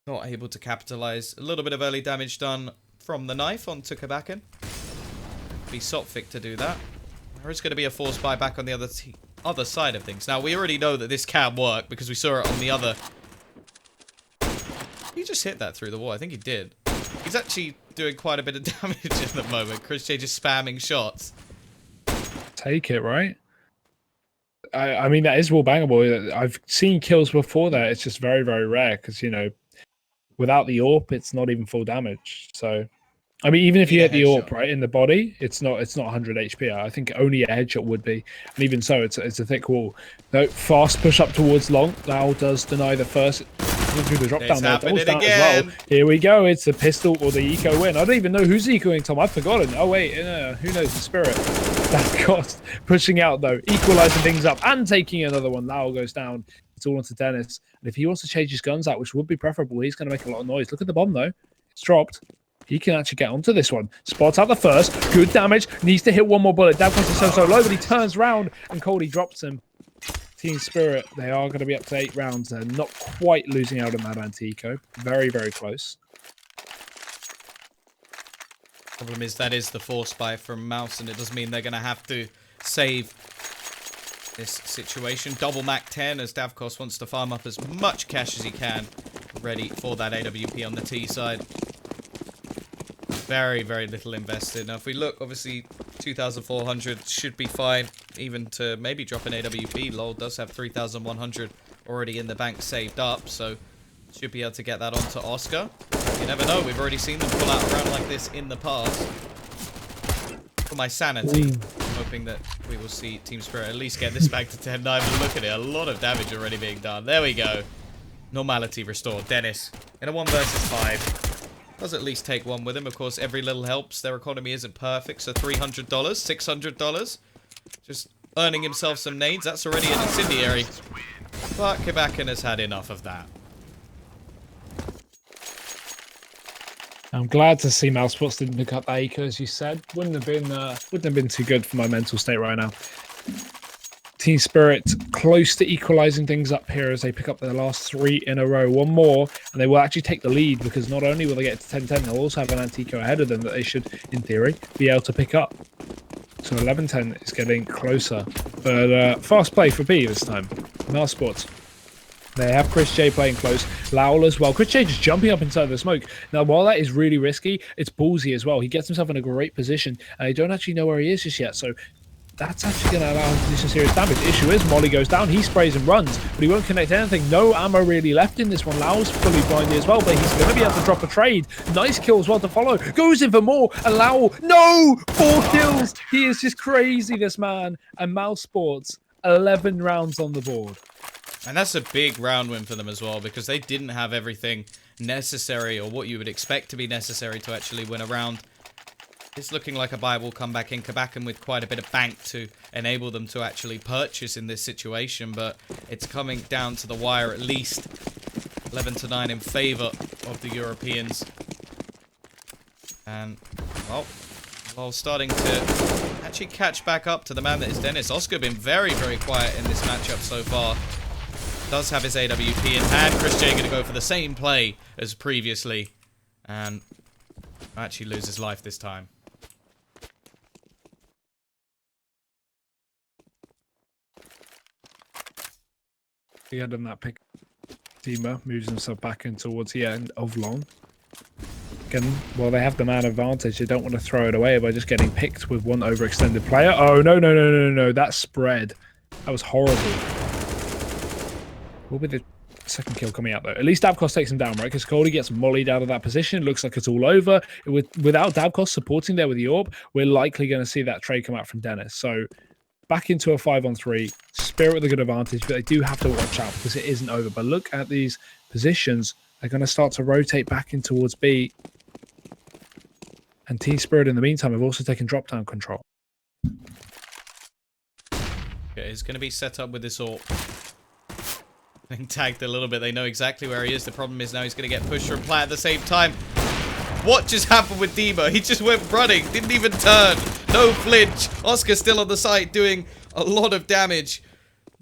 not able to capitalize. A little bit of early damage done from the knife onto Kabakin. Be Sophic to do that. There is going to be a force buyback on the other side of things. Now, we already know that this can work because we saw it on the other. He just hit that through the wall. I think he did. He's actually doing quite a bit of damage at the moment. Chris J just spamming shots. Take it, right? I mean, that is wall bangable. I've seen kills before that. It's just very, very rare because, you know, without the AWP, it's not even full damage. So, I mean, even if you hit the AWP right in the body, it's not 100 HP. I think only a headshot would be, and even so, it's a thick wall. No, fast push up towards long. Lau does deny the first. Through the drop down there, doubles down as well. Here we go. It's the pistol or the eco win. I don't even know who's ecoing Tom. I've forgotten. Oh wait, who knows? The spirit. That cost pushing out though, equalizing things up and taking another one. Lau goes down. It's all onto Dennis. And if he wants to change his guns out, which would be preferable, he's going to make a lot of noise. Look at the bomb though. It's dropped. He can actually get onto this one. Spots out the first. Good damage. Needs to hit one more bullet. Davkos is so low, but he turns round and Cody drops him. Team Spirit, they are going to be up to 8 rounds. They're not quite losing out on that anti-eco. Very, very close. Problem is that is the force buy from Mouse, and it does mean they're going to have to save this situation. Double Mac 10 as Davkos wants to farm up as much cash as he can. Ready for that AWP on the T side. Very, very little invested. Now, if we look, obviously, 2,400 should be fine, even to maybe drop an AWP. LoL does have 3,100 already in the bank saved up, so should be able to get that onto Oscar. You never know. We've already seen them pull out a round like this in the past. For my sanity, I'm hoping that we will see Team Spirit at least get this back to 10-9. But look at it. A lot of damage already being done. There we go. Normality restored. Dennis in a 1 versus 5. Does at least take one with him. Of course, every little helps. Their economy isn't perfect, so $300, $600. Just earning himself some nades. That's already an incendiary. But Kabakin has had enough of that. I'm glad to see mousesports didn't pick up that eco, as you said. Wouldn't have been too good for my mental state right now. Team Spirit close to equalizing things up here as they pick up their last 3 in a row. One more, and they will actually take the lead because not only will they get to 10-10, they'll also have an anti-eco ahead of them that they should, in theory, be able to pick up. So 11-10 is getting closer. But fast play for B this time. Mousesports. They have Chris J playing close. Lowell as well. Chris J just jumping up inside the smoke. Now, while that is really risky, it's ballsy as well. He gets himself in a great position, and they don't actually know where he is just yet. So that's actually going to allow him to do some serious damage. The issue is Molly goes down. He sprays and runs, but he won't connect anything. No ammo really left in this one. Lau's fully blinded as well, but he's going to be able to drop a trade. Nice kill as well to follow. Goes in for more. And Lau, no! 4 kills. He is just crazy, this man. And mousesports, 11 rounds on the board. And that's a big round win for them as well, because they didn't have everything necessary, or what you would expect to be necessary to actually win a round. It's looking like a buy will come back in. Kabakin with quite a bit of bank to enable them to actually purchase in this situation, but it's coming down to the wire at least. 11-9 in favor of the Europeans. And, well, starting to actually catch back up to the man that is Dennis. Oscar been very, very quiet in this matchup so far. Does have his AWP in hand. Chris J going to go for the same play as previously. And actually loses life this time. He had done that pick. Dima moves himself back in towards the end of long. Again, while they have the man advantage, they don't want to throw it away by just getting picked with one overextended player. Oh, no. That spread. That was horrible. What will be the second kill coming out, though? At least Davkos takes him down, right? Because Cody gets mollied out of that position. It looks like it's all over. Without Davkos supporting there with the AWP, we're likely going to see that trade come out from Dennis. So back into a 5-on-3. Spirit with a good advantage, but they do have to watch out because it isn't over. But look at these positions. They're going to start to rotate back in towards B. And Team Spirit, in the meantime, have also taken drop-down control. Okay, he's going to be set up with this AWP. Being tagged a little bit. They know exactly where he is. The problem is now he's going to get pushed from Plat at the same time. What just happened with Dima? He just went running. Didn't even turn. No flinch. Oscar still on the site doing a lot of damage.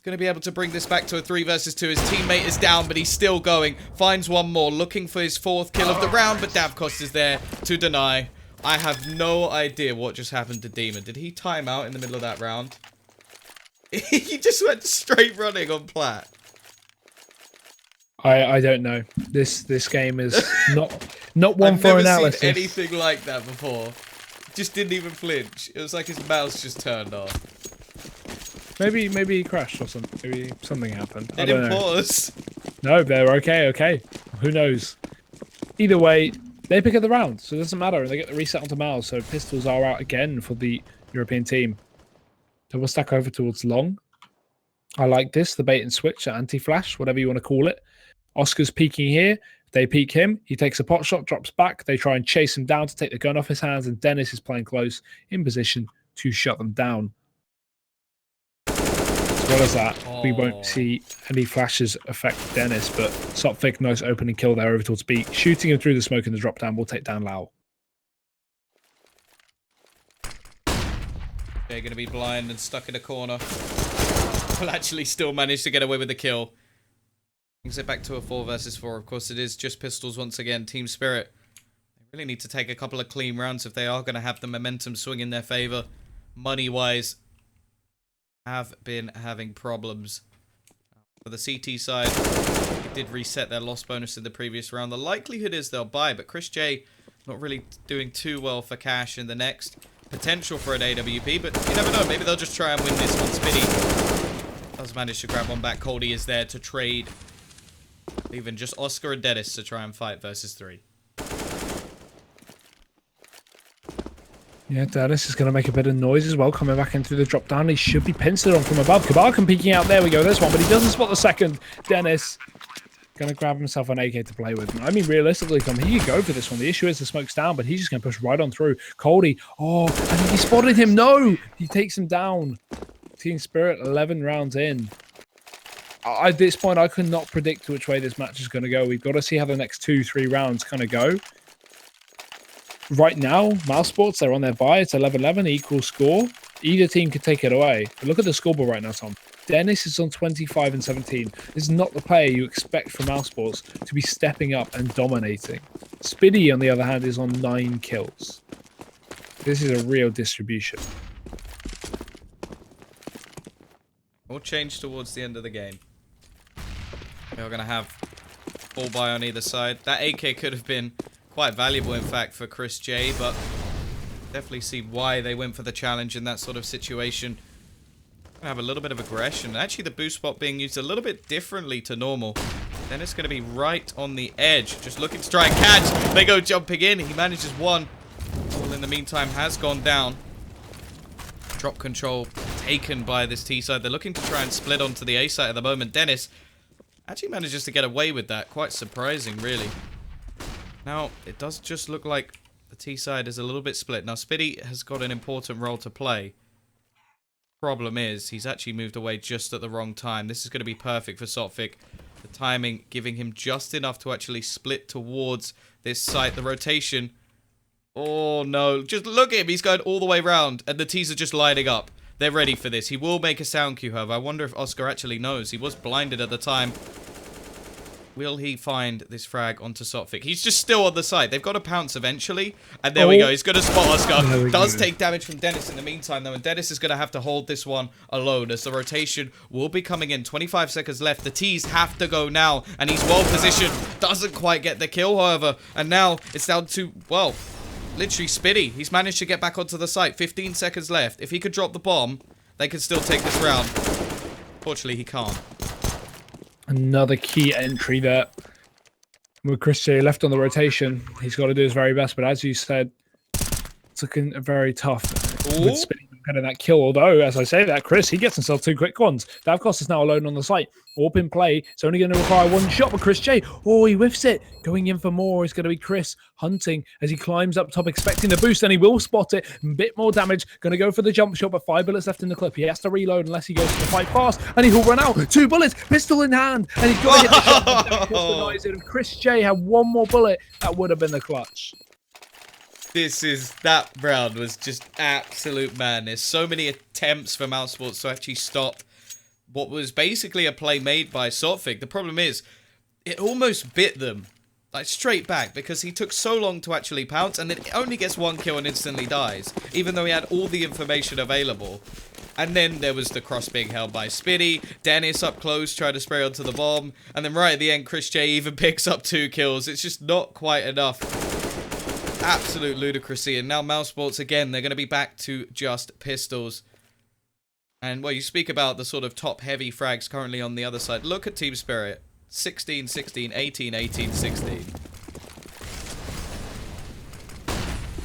Going to be able to bring this back to a 3 versus 2. His teammate is down, but he's still going. Finds one more. Looking for his 4th kill of the round, but Davkos is there to deny. I have no idea what just happened to Dima. Did he time out in the middle of that round? He just went straight running on Plat. I don't know. This game is not one for analysis. I've never seen anything like that before. Just didn't even flinch. It was like his mouse just turned off. Maybe he crashed or something. Maybe something happened. It didn't pause. No, they're okay. Who knows? Either way, they pick up the round, so it doesn't matter. And they get the reset onto Miles, so pistols are out again for the European team. Double stack over towards long. I like this. The bait and switch, anti-flash, whatever you want to call it. Oscar's peeking here. They peek him. He takes a pot shot, drops back. They try and chase him down to take the gun off his hands, and Dennis is playing close in position to shut them down. As well as that, we won't see any flashes affect Dennis, but Sopvik, nice opening kill there over towards B. Shooting him through the smoke in the drop down will take down Lau. They're going to be blind and stuck in a corner. Will actually still manage to get away with the kill. Brings it back to a 4 versus 4. Of course, it is just pistols once again. Team Spirit. They really need to take a couple of clean rounds if they are going to have the momentum swing in their favor. Money-wise, have been having problems. For the CT side, they did reset their loss bonus in the previous round. The likelihood is they'll buy, but Chris J not really doing too well for cash in the next. Potential for an AWP, but you never know. Maybe they'll just try and win this one. Spitty does manage to grab one back. Coldy is there to trade. Even just Oscar and Dennis to try and fight versus 3. Yeah, Dennis is going to make a bit of noise as well, coming back in through the drop down. He should be pincered on from above. Kabarkan peeking out. There we go. This one, but he doesn't spot the second. Dennis going to grab himself an AK to play with. I mean, realistically, Tom, he could go for this one. The issue is the smoke's down, but he's just going to push right on through. Coldy, I think he spotted him. No! He takes him down. Team Spirit, 11 rounds in. At this point, I could not predict which way this match is going to go. We've got to see how the next 2-3 rounds kind of go. Right now, mousesports, they're on their bye. It's 11-11, equal score. Either team could take it away. But look at the scoreboard right now, Tom. Dennis is on 25 and 17. This is not the player you expect from mousesports to be stepping up and dominating. Spiddy, on the other hand, is on 9 kills. This is a real distribution. All change towards the end of the game. We're going to have full buy on either side. That AK could have been quite valuable, in fact, for Chris J, but definitely see why they went for the challenge in that sort of situation. Have a little bit of aggression. Actually, the boost spot being used a little bit differently to normal. Then it's going to be right on the edge, just looking to try and catch. They go jumping in. He manages one. All in the meantime has gone down. Drop control taken by this T side. They're looking to try and split onto the A side at the moment. Dennis actually manages to get away with that. Quite surprising, really. Now, it does just look like the T side is a little bit split. Now, Spitty has got an important role to play. Problem is, he's actually moved away just at the wrong time. This is going to be perfect for Sopvik. The timing giving him just enough to actually split towards this site. The rotation. Oh, no. Just look at him. He's going all the way around, and the T's are just lining up. They're ready for this. He will make a sound cue, however. I wonder if Oscar actually knows. He was blinded at the time. Will he find this frag onto Sopvik? He's just still on the side. They've got to pounce eventually. And there we go. He's going to spot Oscar. Does take damage from Dennis in the meantime, though. And Dennis is going to have to hold this one alone as the rotation will be coming in. 25 seconds left. The T's have to go now. And he's well positioned. Doesn't quite get the kill, however. And now it's down to, well, literally Spitty. He's managed to get back onto the site. 15 seconds left. If he could drop the bomb, they could still take this round. Fortunately, he can't. Another key entry there. With Chris J left on the rotation, he's got to do his very best. But as you said, it's looking very tough with Spitty getting that kill. Although, as I say that, Chris, he gets himself 2 quick ones. Davkos is now alone on the site. Warp in play. It's only going to require 1 shot, but Chris J, oh, he whiffs it. Going in for more is going to be Chris hunting as he climbs up top, expecting the boost, and he will spot it. A bit more damage. Going to go for the jump shot, but 5 bullets left in the clip. He has to reload unless he goes to the fight fast, and he will run out. 2 bullets, pistol in hand, and he's got to hit the shot. If Chris J had 1 more bullet, that would have been the clutch. That round was just absolute madness. So many attempts for mousesports to actually stop what was basically a play made by Sotfig. The problem is, it almost bit them, like straight back, because he took so long to actually pounce, and then only gets 1 kill and instantly dies, even though he had all the information available. And then there was the cross being held by Spitty. Dennis up close, tried to spray onto the bomb, and then right at the end, Chris J even picks up 2 kills. It's just not quite enough. Absolute ludicrousy. And now mousesports again, they're going to be back to just pistols. And, well, you speak about the sort of top-heavy frags currently on the other side. Look at Team Spirit. 16, 16, 18, 18, 16.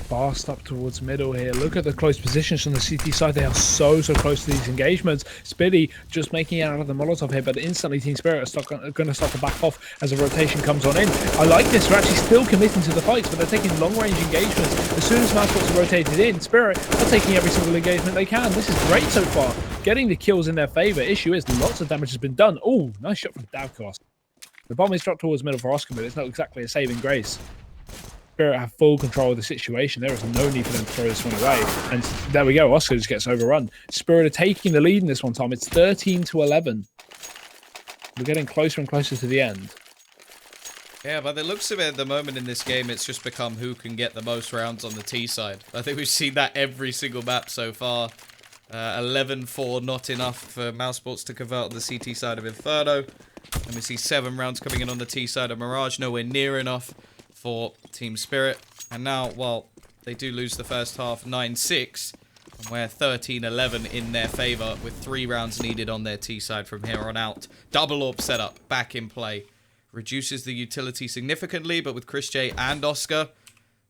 Fast up towards middle here. Look at the close positions from the CT side. They are so close to these engagements. Spitty just making it out of the Molotov here, but instantly Team Spirit are going to start to back off as the rotation comes on in. I like this. They're actually still committing to the fights, but they're taking long-range engagements. As soon as mousesports are rotated in, Spirit are taking every single engagement they can. This is great so far. Getting the kills in their favor. Issue is lots of damage has been done. Oh, nice shot from Davkos. The bomb is dropped towards middle for Oscar, but it's not exactly a saving grace. Spirit have full control of the situation. There is no need for them to throw this one away. And there we go. Oscar just gets overrun. Spirit are taking the lead in this one, Tom. It's 13-11. We're getting closer and closer to the end. Yeah, by the looks of it at the moment in this game, it's just become who can get the most rounds on the T side. I think we've seen that every single map so far. 11-4, not enough for mousesports to convert on the CT side of Inferno. And we see 7 rounds coming in on the T side of Mirage. Nowhere near enough for Team Spirit. And now, well, they do lose the first half 9-6. And we're 13-11 in their favor with 3 rounds needed on their T side from here on out. Double orb setup back in play. Reduces the utility significantly, but with Chris J and Oscar,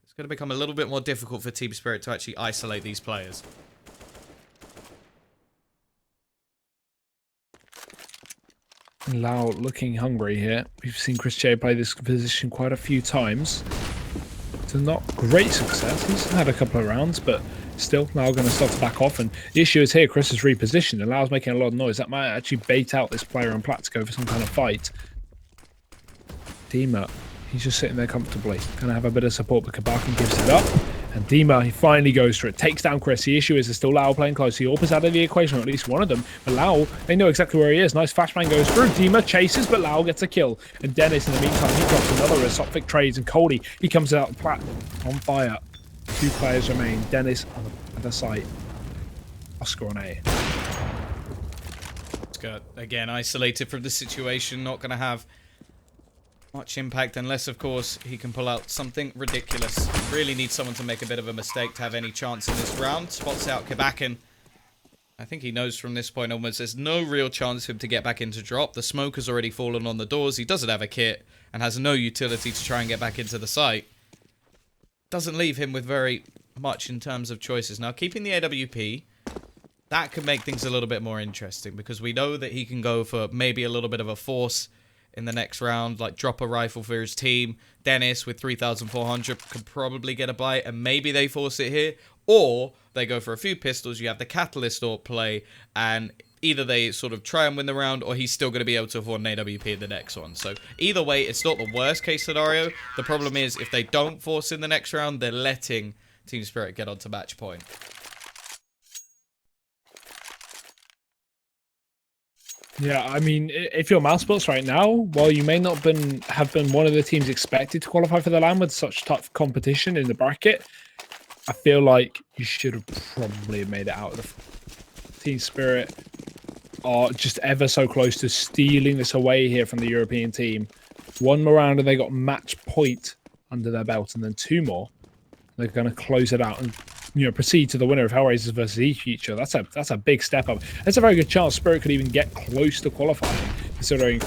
it's going to become a little bit more difficult for Team Spirit to actually isolate these players. Lau looking hungry here. We've seen Chris J play this position quite a few times. To not great success. He's had a couple of rounds, but still, Lau going to start to back off. And the issue is here, Chris is repositioned, and Lau's making a lot of noise. That might actually bait out this player on plat to go for some kind of fight. Dima, he's just sitting there comfortably. Going to have a bit of support, but Kabakin gives it up. And Dima, he finally goes for it. Takes down Chris. The issue is there's still Lau playing close. He AWP out of the equation, or at least one of them. But Lau, they know exactly where he is. Nice flashbang goes through. Dima chases, but Lau gets a kill. And Dennis, in the meantime, he drops another as Sophic trades. And Cody, he comes out plat on fire. 2 players remain. Dennis on the other side. Oscar on A. Oscar, again, isolated from the situation. Not going to have much impact unless, of course, he can pull out something ridiculous. Really needs someone to make a bit of a mistake to have any chance in this round. Spots out Kabakin. I think he knows from this point onwards there's no real chance for him to get back into drop. The smoke has already fallen on the doors. He doesn't have a kit and has no utility to try and get back into the site. Doesn't leave him with very much in terms of choices. Now, keeping the AWP, that could make things a little bit more interesting because we know that he can go for maybe a little bit of a force in the next round, like drop a rifle for his team. Dennis with 3,400 could probably get a bite, and maybe they force it here, or they go for a few pistols. You have the Catalyst or play, and either they sort of try and win the round, or he's still going to be able to afford an AWP in the next one. So either way, it's not the worst case scenario. The problem is if they don't force in the next round, they're letting Team Spirit get onto match point. Yeah, I mean, if you're mousesports right now, while you may not have been one of the teams expected to qualify for the LAN with such tough competition in the bracket, I feel like you should have probably made it out of the Team Spirit are just ever so close to stealing this away here from the European team. 1 more round and they got match point under their belt, and then 2 more. They're going to close it out and proceed to the winner of Hellraisers versus eFuture. That's a big step up. That's a very good chance Spirit could even get close to qualifying, considering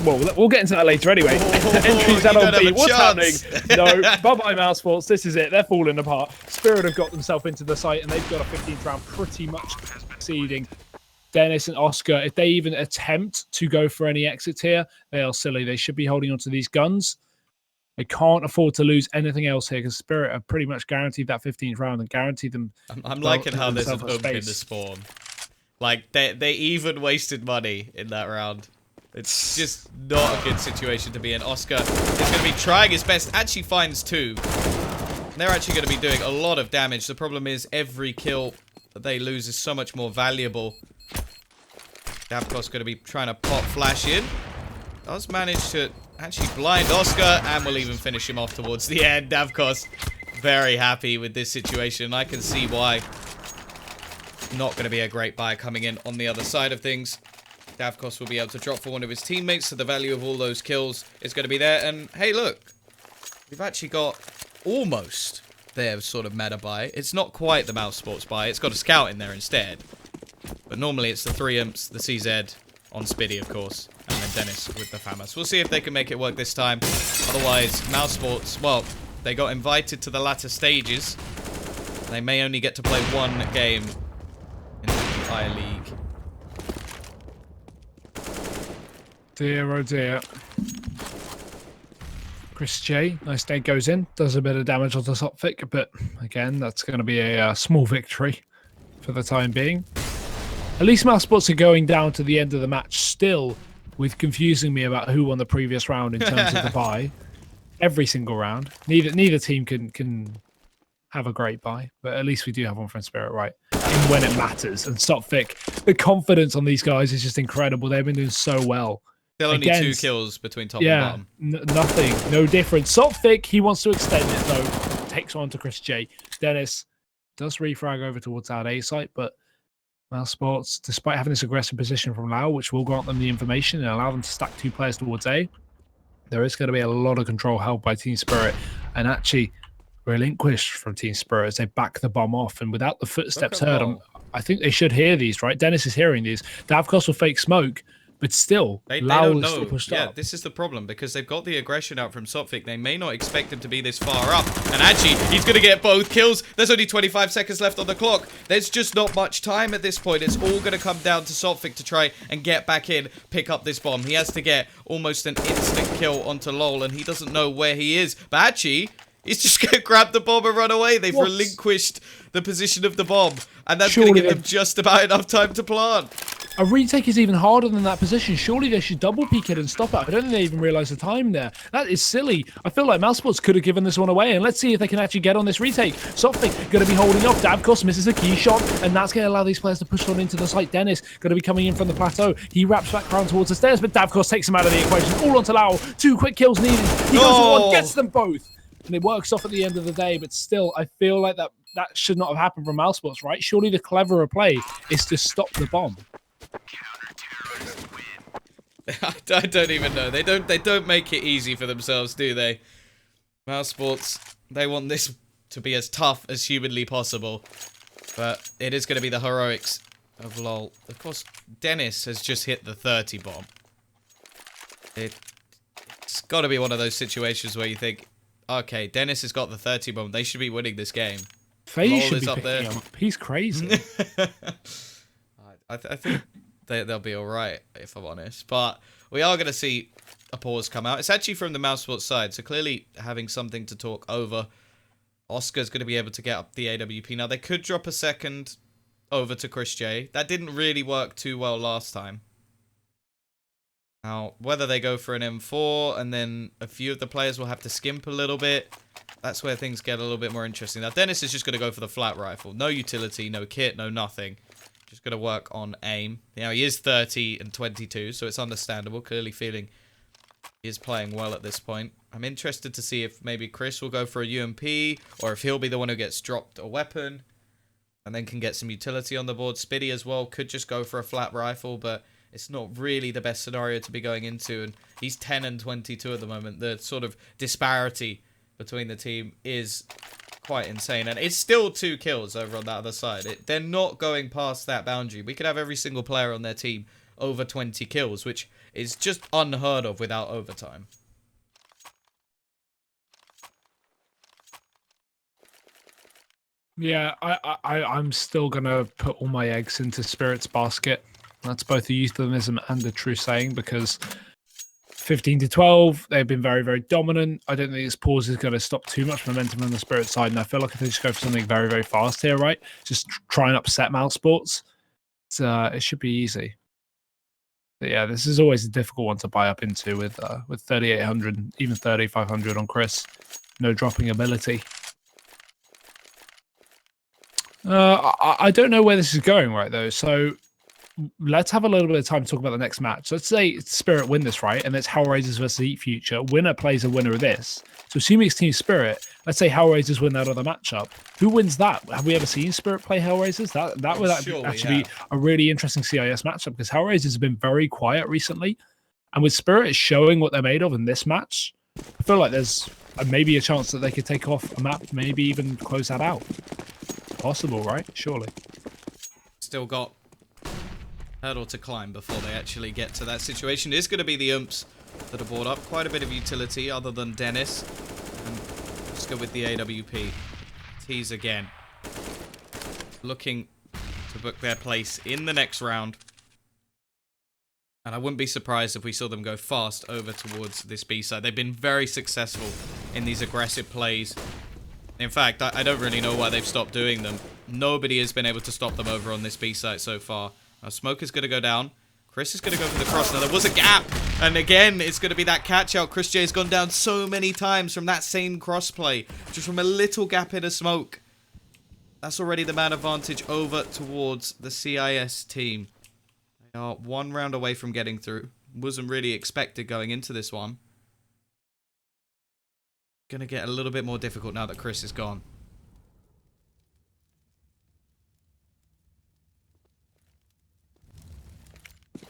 well, we'll get into that later anyway. Entries out on B. What's happening? No, bye-bye mousesports. This is it. They're falling apart. Spirit have got themselves into the site, and they've got a 15th round pretty much succeeding. Dennis and Oscar, if they even attempt to go for any exits here, they are silly. They should be holding onto these guns. They can't afford to lose anything else here because Spirit have pretty much guaranteed that 15th round and guaranteed them. I'm liking how there's an ump in the spawn. Like, they even wasted money in that round. It's just not a good situation to be in. Oscar is going to be trying his best. Actually finds 2. They're actually going to be doing a lot of damage. The problem is every kill that they lose is so much more valuable. Davkos going to be trying to pop flash in. Does manage to actually blind Oscar and will even finish him off towards the end. Davkos very happy with this situation. I can see why. Not going to be a great buy coming in on the other side of things. Davkos will be able to drop for one of his teammates, so the value of all those kills is going to be there. And hey, look, we've actually got almost their sort of meta buy. It's not quite the mousesports buy. It's got a scout in there instead. But normally it's the 3 imps, the CZ on Spiddy, of course, and then Dennis with the FAMAS. We'll see if they can make it work this time. Otherwise, mousesports, well, they got invited to the latter stages. They may only get to play 1 game in the I-League. Dear, oh dear. Chris J, nice day, goes in, does a bit of damage on the Sophic, but again, that's going to be a small victory for the time being. At least mousesports are going down to the end of the match still with confusing me about who won the previous round in terms of the bye. Every single round. Neither team can have a great bye, but at least we do have one from Spirit, right? And when it matters. And Sophic, the confidence on these guys is just incredible. They've been doing so well. Still only 2 kills between top and bottom. Nothing. No difference. Sophic, he wants to extend it, though. Takes on to Chris J. Dennis does refrag over towards that A site, but mousesports, despite having this aggressive position from Lau, which will grant them the information and allow them to stack 2 players towards A, there is going to be a lot of control held by Team Spirit and actually relinquished from Team Spirit as they back the bomb off. And without the footsteps heard, I think they should hear these, right? Dennis is hearing these. Davkos will fake smoke, but still, they Lau don't is know. still pushed Yeah, up. this is the problem because they've got the aggression out from Sophic. They may not expect him to be this far up. And actually, he's going to get both kills. There's only 25 seconds left on the clock. There's just not much time at this point. It's all going to come down to Sophic to try and get back in, pick up this bomb. He has to get almost an instant kill onto LOL, and he doesn't know where he is. But actually, he's just going to grab the bomb and run away. They've relinquished the position of the bomb, and that's going to give them just about enough time to plant. A retake is even harder than that position. Surely they should double peek it and stop it. I don't think they even realise the time there. That is silly. I feel like mousesports could have given this one away, and let's see if they can actually get on this retake. Sophic going to be holding up. Davkos misses a key shot, and that's going to allow these players to push on into the site. Dennis going to be coming in from the plateau. He wraps back around towards the stairs, but Davkos takes him out of the equation. All onto Lau. 2 quick kills needed. He goes for one, gets them both. And it works off at the end of the day, but still, I feel like that should not have happened from mousesports, right? Surely the cleverer play is to stop the bomb. I don't even know. They don't make it easy for themselves, do they? mousesports, they want this to be as tough as humanly possible. But it is going to be the heroics of LoL. Of course, Dennis has just hit the 30 bomb. It's got to be one of those situations where you think, okay, Dennis has got the 30 bomb. They should be winning this game. FaZe should be up there. He's crazy. I think they'll be all right, if I'm honest. But we are going to see a pause come out. It's actually from the mousesports side, so clearly having something to talk over. Oscar's going to be able to get up the AWP. Now, they could drop a second over to Chris J. That didn't really work too well last time. Now, whether they go for an M4 and then a few of the players will have to skimp a little bit, that's where things get a little bit more interesting. Now, Dennis is just going to go for the flat rifle. No utility, no kit, no nothing. Just going to work on aim. Now, he is 30 and 22, so it's understandable. Clearly feeling he is playing well at this point. I'm interested to see if maybe Chris will go for a UMP, or if he'll be the one who gets dropped a weapon and then can get some utility on the board. Spiddy as well could just go for a flat rifle, but it's not really the best scenario to be going into. And he's 10 and 22 at the moment. The sort of disparity between the team is quite insane. And it's still 2 kills over on that other side. They're not going past that boundary. We could have every single player on their team over 20 kills, which is just unheard of without overtime. Yeah, I'm still gonna put all my eggs into Spirit's basket. That's both a euphemism and a true saying, because 15 to 12, they've been very, very dominant. I don't think this pause is going to stop too much momentum on the Spirit side, and I feel like if they just go for something very, very fast here, right, just try and upset mousesports, it should be easy. But yeah, this is always a difficult one to buy up into with 3,800, even 3,500 on Chris. No dropping ability. I don't know where this is going, right, though. So let's have a little bit of time to talk about the next match. Let's say Spirit win this, right? And it's Hellraisers versus Heat Future. Winner plays a winner of this. So assuming it's Team Spirit, let's say Hellraisers win that other matchup. Who wins that? Have we ever seen Spirit play Hellraisers? That would actually be a really interesting CIS matchup, because Hellraisers have been very quiet recently. And with Spirit showing what they're made of in this match, I feel like there's maybe a chance that they could take off a map, maybe even close that out. Possible, right? Surely. Still got hurdle to climb before they actually get to that situation. It's going to be the Umps that have brought up quite a bit of utility other than Dennis. And let's go with the AWP. Tease again. Looking to book their place in the next round. And I wouldn't be surprised if we saw them go fast over towards this B side. They've been very successful in these aggressive plays. In fact, I don't really know why they've stopped doing them. Nobody has been able to stop them over on this B site so far. Now, Smoke is going to go down. Chris is going to go for the cross. Now, there was a gap. And again, it's going to be that catch out. Chris J has gone down so many times from that same cross play. Just from a little gap in a smoke. That's already the man advantage over towards the CIS team. They are one round away from getting through. Wasn't really expected going into this one. Gonna get a little bit more difficult now that Chris is gone.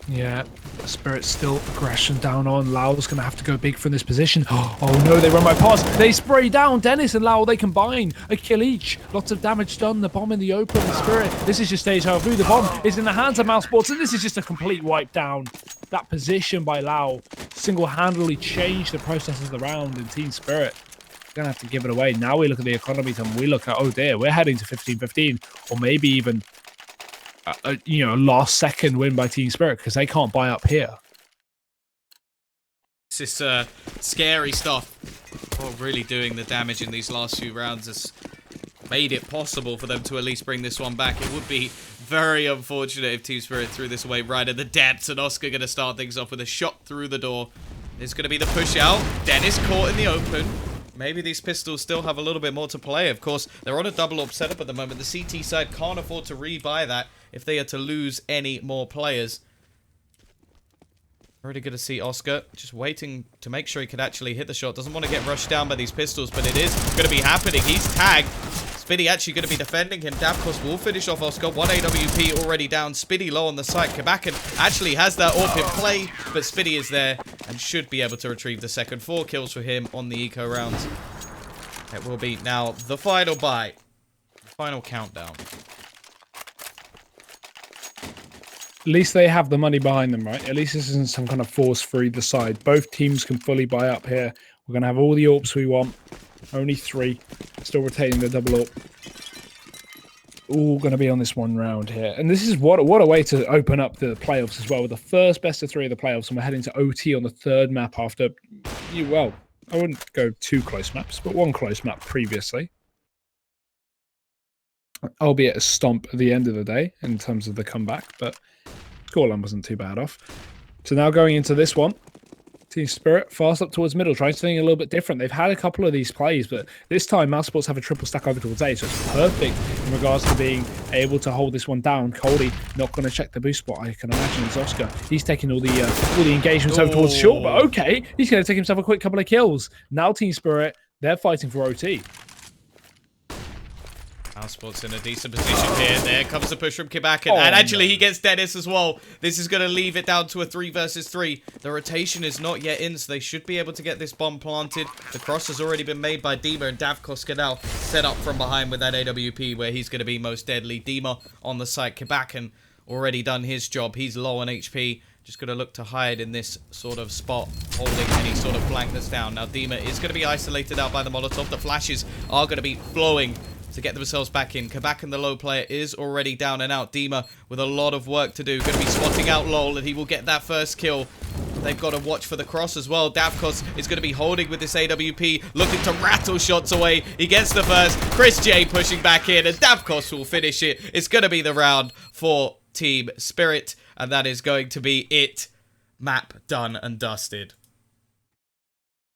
Yeah, Spirit's still aggression down on. Lau's going to have to go big from this position. Oh no, they run right past. They spray down. Dennis and Lau, they combine. A kill each. Lots of damage done. The bomb in the open. Spirit, this is just deja vu. The bomb is in the hands of mousesports, and this is just a complete wipe down. That position by Lau single-handedly changed the process of the round in Team Spirit. Going to have to give it away. Now we look at the economy and we look at, oh dear, we're heading to 15-15, or maybe even a last second win by Team Spirit, because they can't buy up here. This is scary stuff. Oh, really doing the damage in these last few rounds has made it possible for them to at least bring this one back. It would be very unfortunate if Team Spirit threw this away right at the depths, and Oscar going to start things off with a shot through the door. It's going to be the push out. Dennis caught in the open. Maybe these pistols still have a little bit more to play. Of course, they're on a double up setup at the moment. The CT side can't afford to rebuy that if they are to lose any more players. Already good to see Oscar just waiting to make sure he could actually hit the shot. Doesn't want to get rushed down by these pistols, but it is going to be happening. He's tagged. Spiddy actually going to be defending him. Davkos will finish off Oscar. One AWP already down. Spiddy low on the site. Kabakan actually has that AWP in play, but Spiddy is there and should be able to retrieve the second. 4 kills for him on the eco rounds. It will be now the final bite. Final countdown. At least they have the money behind them, right? At least this isn't some kind of force for either side. Both teams can fully buy up here. We're going to have all the AWPs we want. Only 3. Still retaining the double AWP. All going to be on this one round here. And this is what a way to open up the playoffs as well. With the first best of 3 of the playoffs. And we're heading to OT on the 3rd map after, well, I wouldn't go 2 close maps, but 1 close map previously. Albeit a stomp at the end of the day in terms of the comeback, but scoreline wasn't too bad off. So now going into this one, Team Spirit fast up towards middle, trying something a little bit different. They've had a couple of these plays, but this time mousesports have a triple stack over towards A, so it's perfect in regards to being able to hold this one down. Coldy not going to check the boost spot, I can imagine. It's Oscar. He's taking all the engagements over towards short, but okay, he's going to take himself a quick couple of kills. Now Team Spirit, they're fighting for OT. Mousesports in a decent position here. There comes the push from Kabakan. And actually, he gets Dennis as well. This is going to leave it down to a 3 versus 3. The rotation is not yet in, so they should be able to get this bomb planted. The cross has already been made by Dima, and Davkos can now set up from behind with that AWP where he's going to be most deadly. Dima on the site. Kabakan already done his job. He's low on HP. Just going to look to hide in this sort of spot, holding any sort of flank that's down. Now, Dima is going to be isolated out by the Molotov. The flashes are going to be flowing to get themselves back in. Kabak and the low player is already down and out. Dima with a lot of work to do. Going to be swatting out Lol, and he will get that first kill. They've got to watch for the cross as well. Davkos is going to be holding with this AWP, looking to rattle shots away. He gets the first. Chris J pushing back in, and Davkos will finish it. It's going to be the round for Team Spirit, and that is going to be it. Map done and dusted.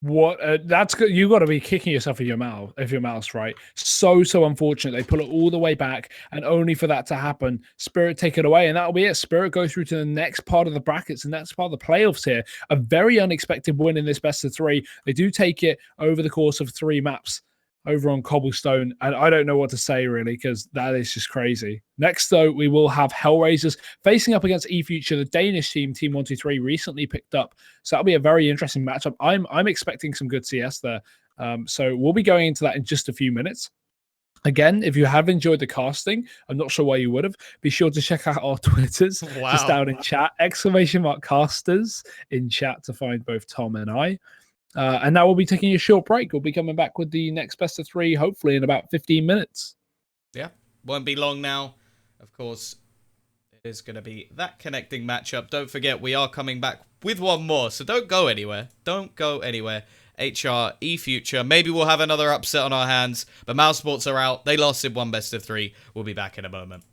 What? That's good. You got to be kicking yourself in your mouth if your mouth's right. So unfortunate. They pull it all the way back, and only for that to happen, Spirit take it away, and that'll be it. Spirit go through to the next part of the brackets, and that's part of the playoffs here. A very unexpected win in this best of three. They do take it over the course of 3 maps over on Cobblestone, and I don't know what to say really, because that is just crazy. Next, though, we will have Hellraisers facing up against eFuture, the Danish team, Team 123, recently picked up. So that'll be a very interesting matchup. I'm expecting some good CS there. So we'll be going into that in just a few minutes. Again, if you have enjoyed the casting, I'm not sure why you would have, be sure to check out our Twitters. Wow. Just down in chat, !casters in chat to find both Tom and I. And now we'll be taking a short break. We'll be coming back with the next best of 3, hopefully in about 15 minutes. Yeah, won't be long now. Of course, it is going to be that connecting matchup. Don't forget, we are coming back with one more, so don't go anywhere. Don't go anywhere. HR, eFuture. Maybe we'll have another upset on our hands, but mousesports are out. They lost in one best of 3. We'll be back in a moment.